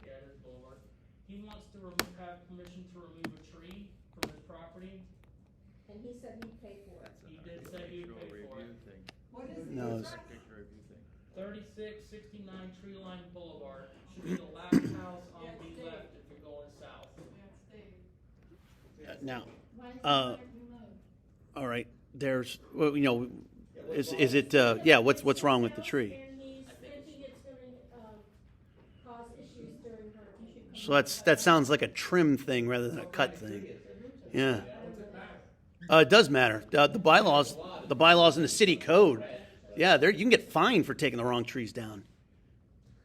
Yeah, it is Boulevard. He wants to have permission to remove a tree from his property. And he said he'd pay for it. That's an He did say he would architectural pay for review it. thing. What is it? No, it's- Architectural review thing. 3669 Tree Line Boulevard, should be the last house on the left if you're going south. now, Why is it Uh, not removed? all right, there's, well, you know, is it, yeah, what's wrong with the tree? And he's thinking it's gonna, cause issues during hurricane. So that sounds like a trim thing rather than a cut thing. Yeah. It does matter. The bylaws in the city code. Yeah, there, you can get fined for taking the wrong trees down.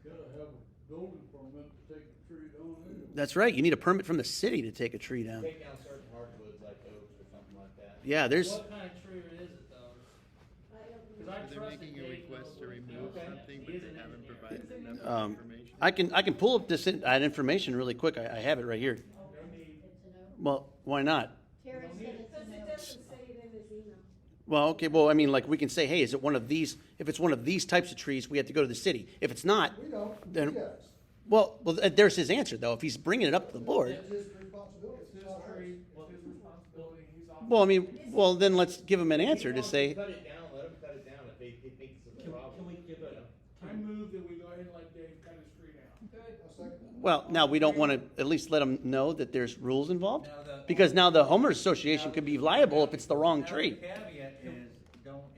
Gotta have a building permit to take a tree down anyway. That's right. You need a permit from the city to take a tree down. Take down certain hardwoods like oaks or something like that. Yeah, there's, What kind of tree is it though? Cause I They're trusted making a Dave request to with remove the- something, but he is they an haven't engineer. provided enough information. I can pull up that information really quick. I have it right here. It's a no. Well, why not? Terry said it's Because a it no. doesn't say it in his email. Well, okay, well, I mean, like, we can say, hey, is it one of these, if it's one of these types of trees, we have to go to the city. If it's not, We don't, then, you guys. well, there's his answer, though. If he's bringing it up to the board. It's his responsibility. It's his tree, it's his responsibility, he's off. Well, I mean, well, then let's give him an answer to say, Cut it down, let them cut it down if they think it's a problem. Can we give a, I move that we go ahead and let Dave cut his tree down. Good. I'll second that. well, now we don't want to at least let him know that there's rules involved? Now, the- Because now the homeowners association could be liable if it's the wrong Now, tree. the caveat is,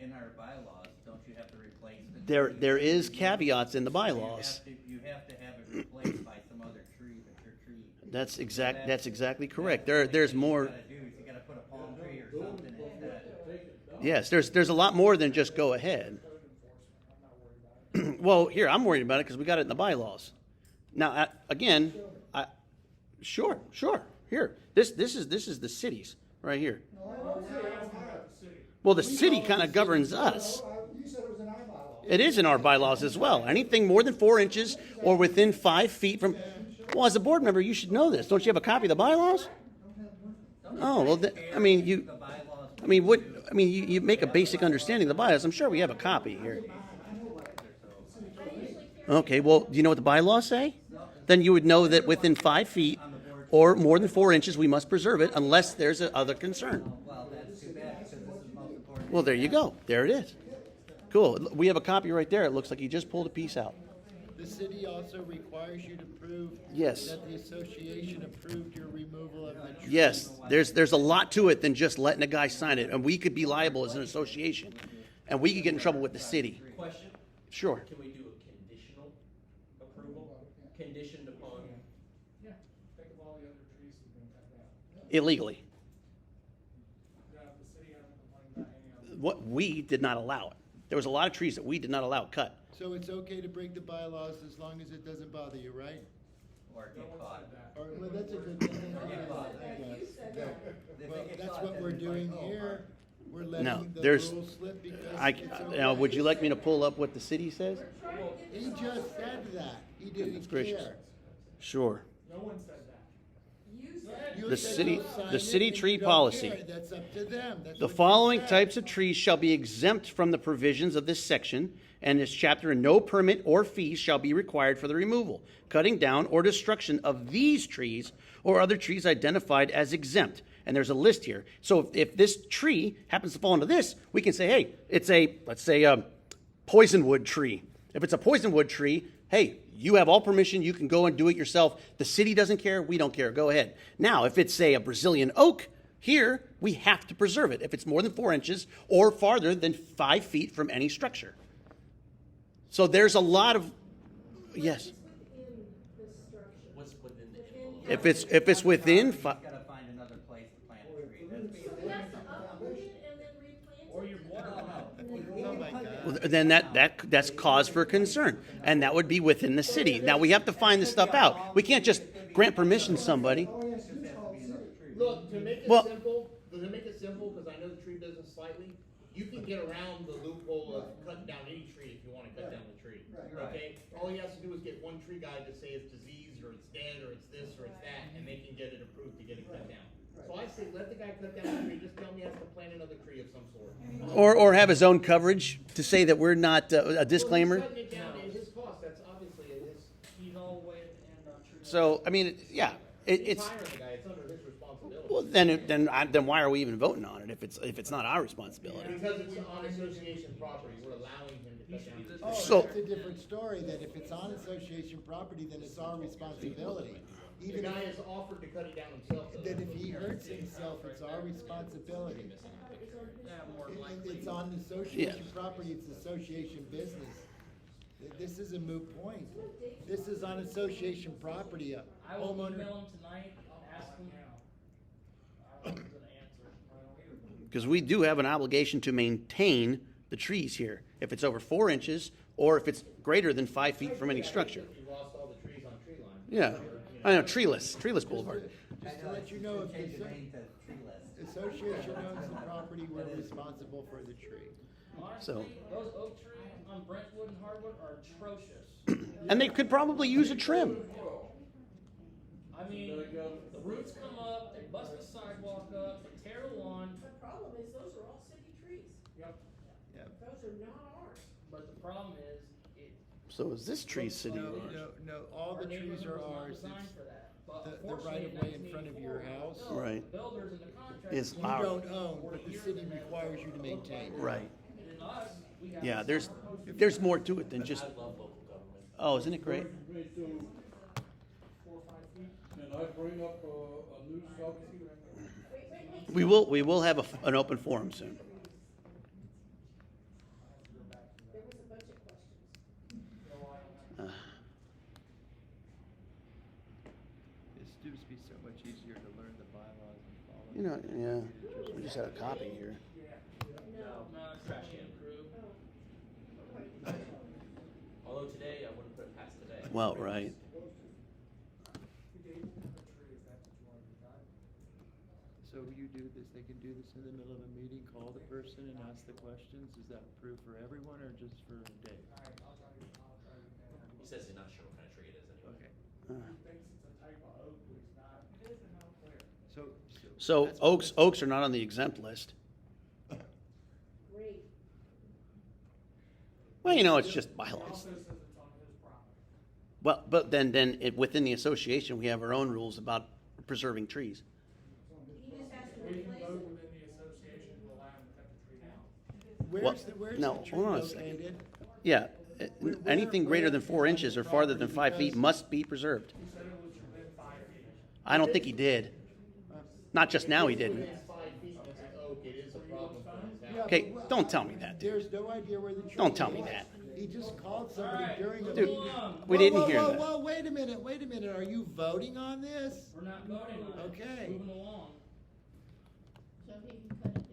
in our bylaws, don't you have to replace the tree? There is caveats in the bylaws. You have to have it replaced by some other tree, but your tree. That's exactly correct. There's more, What you gotta do is you gotta put a palm tree or something instead. Take it down. yes, there's a lot more than just go ahead. Code enforcement, I'm not worried about it. Well, here, I'm worried about it because we got it in the bylaws. Now, again, sure, here, this is the cities, right here. No, I don't say I don't have the city. Well, the city kind of governs us. You said it was in our bylaw. It is in our bylaws as well. Anything more than 4 inches or within 5 feet from, well, as a board member, you should know this. Don't you have a copy of the bylaws? Oh, well, I mean, The bylaws. you make a basic understanding of the bylaws. I'm sure we have a copy here. Okay, well, do you know what the bylaws say? Then you would know that within 5 feet or more than 4 inches, we must preserve it unless there's other concern. Well, that's too bad because this is the most important. Well, there you go. There it is. Cool. We have a copy right there. It looks like he just pulled a piece out. The city also requires you to prove Yes. that the association approved your removal of the tree. Yes, there's a lot to it than just letting a guy sign it, and we could be liable as an association, and we could get in trouble with the city. question? Sure. Can we do a conditional approval, conditioned upon? Yeah, think of all the other trees that have been cut down. Illegally. The city hasn't complained about any of them. What we did not allow it. There was a lot of trees that we did not allow cut. So it's okay to break the bylaws as long as it doesn't bother you, right? Or No get one caught. said that. Or, well, that's a good thing. Get caught. You said that. If Well, they get that's caught, what then we're it's like, doing oh, here. We're No, letting the there's- rules slip because it's Now, okay. would you like me to pull up what the city says? He just said that. He didn't gracious. care. Sure. No one said that. You said. You The said city- you'll sign the it city and tree you don't policy. care. That's up to them. That's The what you following said. types of trees shall be exempt from the provisions of this section and this chapter, and no permit or fees shall be required for the removal, cutting down, or destruction of these trees or other trees identified as exempt. And there's a list here. So if this tree happens to fall into this, we can say, hey, it's a, let's say, a poisonwood tree. If it's a poisonwood tree, hey, you have all permission. You can go and do it yourself. The city doesn't care. We don't care. Go ahead. Now, if it's, say, a Brazilian oak, here we have to preserve it if it's more than 4 inches or farther than 5 feet from any structure. So there's a lot of, yes. What's within the envelope? If it's within, He's gotta find another place to plant a tree. That's- We have to uproot it and then replant it? Or your water. Oh my God. then that's cause for concern, and that would be within the city. Now we have to find this stuff out. We can't just grant permission to somebody. Look, to make Well- it simple, because I know the tree business slightly, you can get around the loophole of cutting down any tree if you wanna cut down the tree. Right. Okay, all he has to do is get one tree guy to say it's diseased, or it's dead, or it's this, or it's that, and they can get it approved to get it cut down. So I say, let the guy cut down the tree, just tell me he has to plant another tree of some sort. Or have his own coverage to say that we're not a disclaimer. Well, he's cutting it down at his cost, that's obviously at his, He's all the way at the end on tree. So I mean, yeah, he's it's hiring the guy, it's under his responsibility. well then why are we even voting on it if it's not our responsibility? Because it's on association property, we're allowing him to cut down the tree. Oh, So- that's a different story, that if it's on association property, then it's our responsibility. The Even guy if, has offered to cut it down himself, though. then if he hurts himself, it's our responsibility. Yeah, more than And likely. it's on association property, it's association business. This is a moot point. This is on association property, a I will homeowner. email him tonight, ask him. I don't know if he's gonna answer. Because we do have an obligation to maintain the trees here. If it's over 4 inches, or if it's greater than 5 feet from any structure. You lost all the trees on tree line. Yeah, I know, treeless Boulevard. Just to let you know, if Change the the name to treeless. association owns the property, we're responsible for the tree. Honestly, those oak trees on Brentwood and Hardwood are atrocious. And they could probably use a trim. I mean, the roots come up, they bust the sidewalk up, they tear the lawn, The problem is, those are all city trees. Yep. Those are not ours. but the problem is, So is this tree city? No, no, all the our trees neighborhood are was not ours. designed It's for that. But the unfortunately, right of way in front of your 1984, house. Right. the builders and the contractors. Is You our- don't own, but the city requires you to maintain. Right. And in us, we have. Yeah, there's more to it than just, I love local government. oh, isn't it great? Me too. 4 or 5 feet. And I bring up a new subject. We will have an open forum soon. There was a bunch of questions. It used to be so much easier to learn the bylaws and follow. You know, yeah, we just had a copy here. No, trash can crew. Although today, I wouldn't put it past today. Well, right. So you do this, they can do this in the middle of a meeting, call the person and ask the questions, is that approved for everyone or just for Dave? He says he's not sure what kind of tree it is anyway. Okay, He thinks it's a type of oak, but it's not. It isn't not clear. So that's- oaks are not on the exempt list. Great. Well, it's just It bylaws. also says it's on his property. Well, but then within the association, we have our own rules about preserving trees. He just has to We can replace vote it. within the association to allow him to cut the tree down. Where's no, the tree hold on a second. located? Yeah, anything greater than 4 inches or farther than 5 feet must be preserved. He said it was within 5 feet. I don't think he did. Not just now he didn't. Within 5 feet, and it's an oak, it is a problem for his Yeah, house. but Okay, what- don't tell me that, dude. There's no idea where the tree is. Don't tell me that. He just called somebody Alright, during a Dude, meeting. we Whoa, didn't whoa, hear whoa, that. Whoa, wait a minute, are you voting on this? We're not voting on it. Okay. Moving along. So he can cut it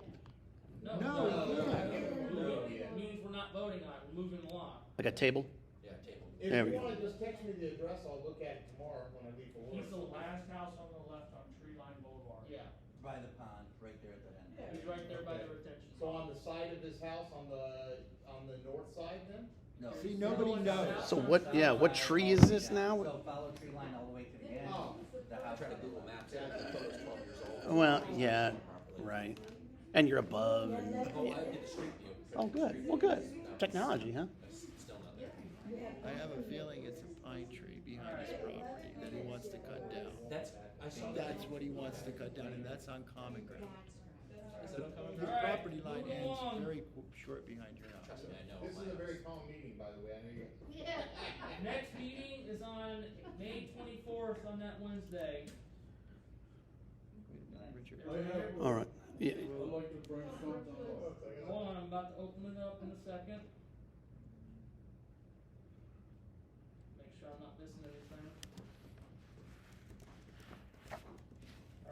down. No, he can't. It means we're not voting on it, we're moving along. Like a table? Yeah, table. If There we you go. wanna just text me the address, I'll look at it tomorrow when I leave for He's work. the last house on the left on Tree Line Boulevard. Yeah, By the pond, right there at the end. he's right there by the retention. So on the side of this house, on the north side then? No. See, nobody knows. So what tree is this now? So follow tree line all the way to the end. Oh. The house. Trying to Google Maps, it, the photo's 12 years old. Well, yeah, right. And you're above. And, Oh, I did the street view. oh, good. Well, good. Technology, huh? I have a feeling it's a pine tree behind his property that he wants to cut down. I saw that. That's what he wants to cut down, and that's on common ground. Is it uncommon? His Alright, property line moving ends along. very short behind your house. Trust me, I know. This my is a house. very calm meeting, by the way, I know you. Yeah. Next meeting is on May 24th on that Wednesday. Richard. I have, All right. Yeah. I'd like to bring something up. Hold on, I'm about to open it up in a second. Make sure I'm not missing anything.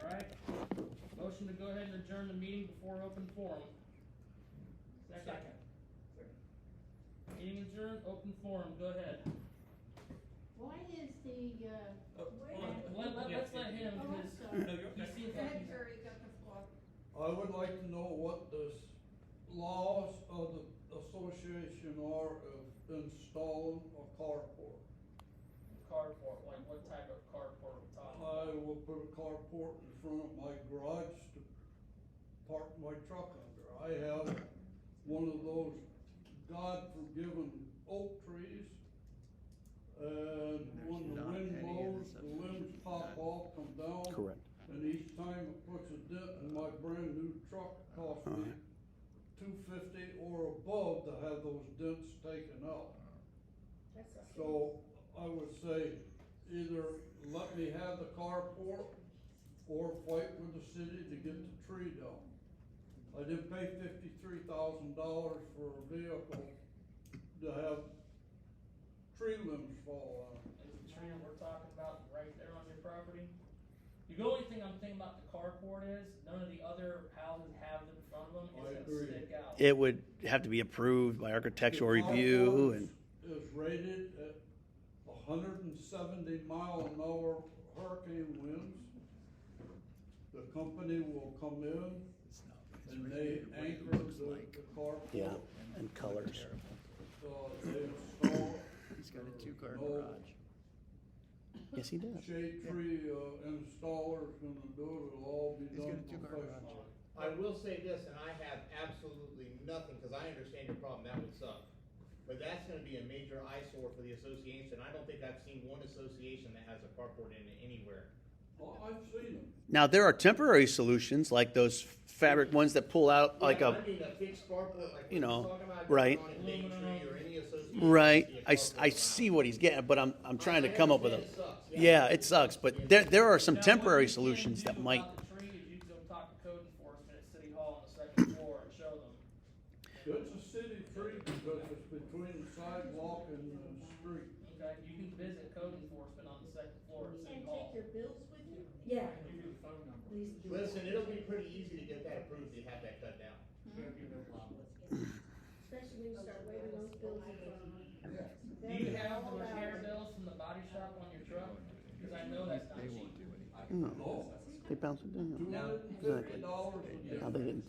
Alright, motion to go ahead and adjourn the meeting before open forum. Second. Meeting adjourned, open forum, go ahead. Why is the, Oh, hold on. Let's let him, Oh, I'm because sorry. No, you're he okay. seems like he's. I would like to know what the laws of the association are of installing a carport. Carport, like what type of carport are we talking about? I will put a carport in front of my garage to park my truck under. I have one of those God-forgiven oak trees. And when the Not wind any of blows, the the limbs pop off, come down. Correct. And each time it puts a dent in my brand new truck, it costs me $250 or above to have those dents taken out. So I would say either let me have the carport or fight with the city to get the tree down. I didn't pay $53,000 for a vehicle to have tree limbs fall on. Is the tree we're talking about right there on your property? The only thing I'm thinking about the carport is, none of the other houses have them in front of them, I it's gonna agree. stick out. It would have to be approved by architectural review and, Is rated at 170 mile an hour hurricane winds. The company will come in It's not, and it's they really what it anchor looks the like. carport. yeah, and colors. They install He's got a two-car No. garage. Yes, he does. shade tree installer's gonna do it, it'll all be He's done got a two-car garage. professionally. I will say this, and I have absolutely nothing, cause I understand your problem, that would suck. But that's gonna be a major eyesore for the association, I don't think I've seen one association that has a carport in it anywhere. Well, I've seen them. Now, there are temporary solutions, like those fabric ones that pull out like Yeah, a, I mean, a fixed carport, like you what know, you're talking about, right. on a Daintree or any association. right, see a I carport see around. what he's getting, but I'm trying to come up with a, understand it sucks, yeah, it sucks, but there are some Now, what temporary you can solutions that do might, about the tree is you can go talk to code enforcement at City Hall on the second floor and show them. It's a city tree because it's between the sidewalk and the street. Okay, you can visit code enforcement on the second floor at City And Hall. take your bills with you? Yeah, Give you the phone number. please do. Listen, it'll be pretty easy to get that approved, to have that cut down. Should be no problem. Especially when you start waving those bills in front of them. Do you have the repair bills from the body shop on your truck? Cause I know that's not They cheap. won't do anything. no, they bounce it down. $250 a Now, day. they didn't,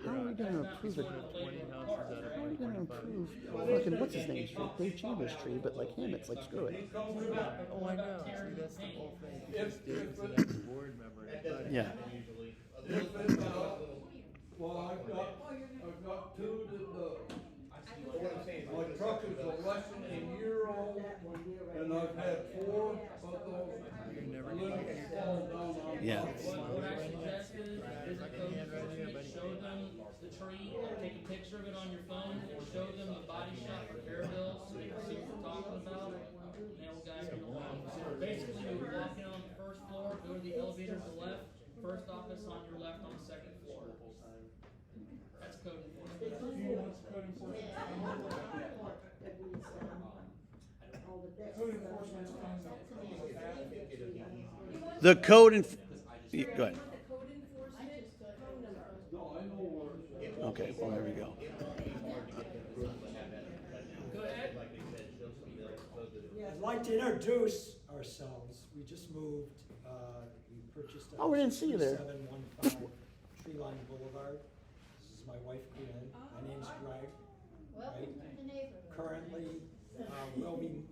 how are we gonna approve it? How are we gonna approve fucking, what's his name, street, Dave Chambers tree, but like him, it's like, screw it. Oh, I know, see, that's the whole thing, because Dave's an ex-board member, and That he doesn't thought, Yeah. happen usually. If it's, well, I've got two that does. But what I'm saying is. My truck is less than a year old, and I've had 4 of those never limbs fall down on. Yeah. What I suggest is, visit code enforcement, show them the tree, take a picture of it on your phone, and show them the body shop repair bills, so they can see what we're talking about, and they'll guide you along. Basically, you walk in on the first floor, go to the elevator to the left, first office on your left on the second floor. That's code enforcement. Do you want code enforcement? Code enforcement's coming up with that. The code and, go ahead. The code enforcement phone number. No, I know where it's at. Okay, well, there we go. Go ahead. Like they said, show some bills, so that. I'd like to introduce ourselves. We just moved, we purchased. Oh, we didn't see you there. 3715 Tree Line Boulevard. This is my wife, Corinne. My name's Greg. Welcome to the neighborhood. Currently, we'll be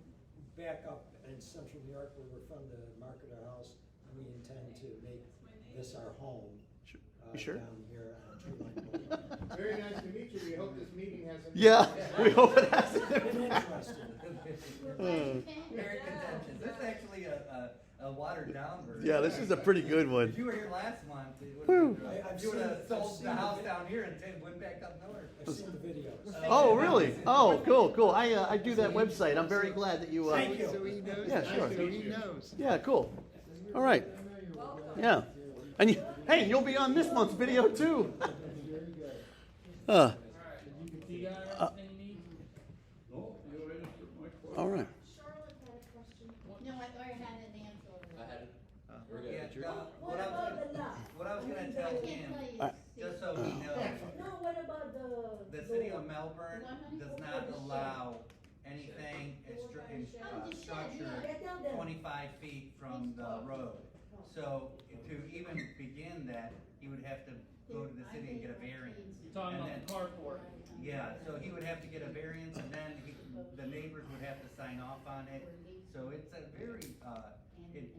back up in central New York where we're from to market our house. And we intend to make this our home. You sure? Down here on Tree Line Boulevard. Very nice to meet you. We hope this meeting hasn't. Yeah, we hope it has. Very contentious. This is actually a watered down version. Yeah, this is a pretty good one. If you were here last month, Whew. you would have sold the house down here and went back up north. I've seen the videos. Oh, really? Oh, cool, cool. I do that website. I'm very glad that you. Thank you. So he knows. Yeah, sure. So he knows. Yeah, cool. All right. Yeah, and hey, you'll be on this month's video too. Alright, do you got everything you need? No, you answered my question. All right. Charlotte had a question. No, I already had an answer. I had it. We're Yeah, good. what I was gonna tell I can't him, tell you. Alright. just so he knows, No, what about the city of Melbourne does not allow anything structured Yeah, tell them. 25 feet from the road. So to even begin that, he would have to go to the city and get a variance. You're talking And about the then- carport. Yeah, so he would have to get a variance and then the neighbors would have to sign off on it. So it's a very,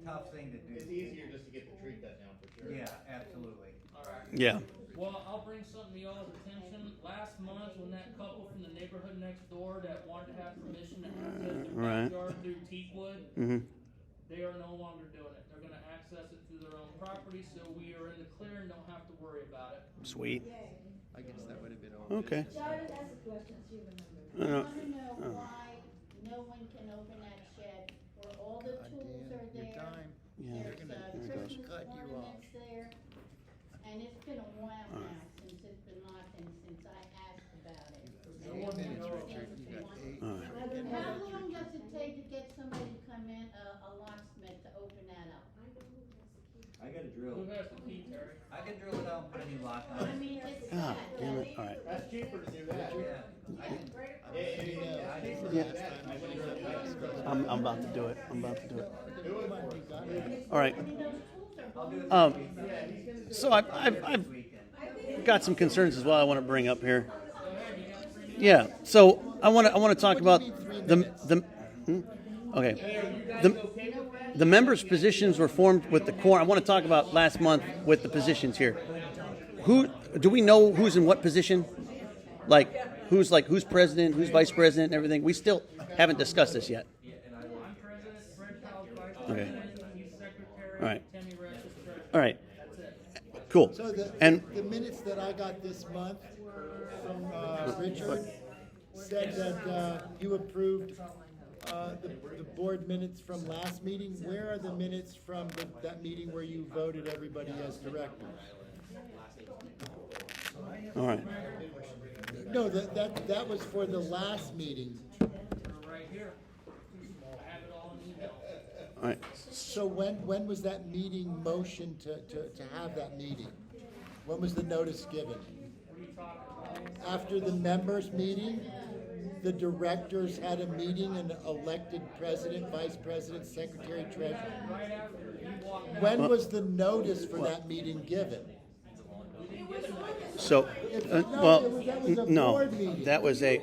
tough thing to It's do. easier just to get the tree cut down for sure. Yeah, absolutely. Alright. Yeah. Well, I'll bring something to y'all's attention. Last month, when that couple from the neighborhood next door that wanted to have permission to access their Right. backyard through Teakwood, Mm-hmm. they are no longer doing it. They're gonna access it through their own property, so we are in the clear and don't have to worry about it. Sweet. I guess that would have been all. Okay. Charlotte asked a question, she remembers. I Uh, wanna know why no one can open that shed where all the tools are Your there. time. Yeah. There's They're a gonna Christmas cut you off. ornaments there, and it's been a while now since it's been locked and since I asked about it. No Eight one minutes, knows. Richard. You got eight. All right. How long does it take to get somebody to come in, a locksmith to open that up? I got a Who drill. has the key, Terry? I can drill it out and put a new lock on I it. mean, it's God sad. damn it. All right. That's cheaper to do that. Yeah. I can- I'm about to do it. I'm about to do it. Do it for us. All right. I'll do it Um, this weekend. So I've This weekend. got some concerns as well I want to bring up here. Yeah. So I want to talk about the okay. The members' positions were formed with the quorum. I want to talk about last month with the positions here. Who do we know who's in what position? Like who's president, who's vice president, and everything. We still haven't discussed this yet. I'm president, Fred Powell's vice Okay. president, he's secretary, All right. Tammy Resch is treasurer. All right. That's it. Cool. So And the minutes that I got this month from Richard said that you approved the board minutes from last meeting. Where are the minutes from that meeting where you voted everybody as directors? all right. No, that was for the last meeting. They're right here. I have it all in email. All right. So when was that meeting motioned to have that meeting? When was the notice given? What are you talking about? After the members' meeting, the directors had a meeting and elected president, vice president, secretary, treasurer. Right after you walked out. When was the notice for that meeting given? So, that was a well, board meeting. no, that was a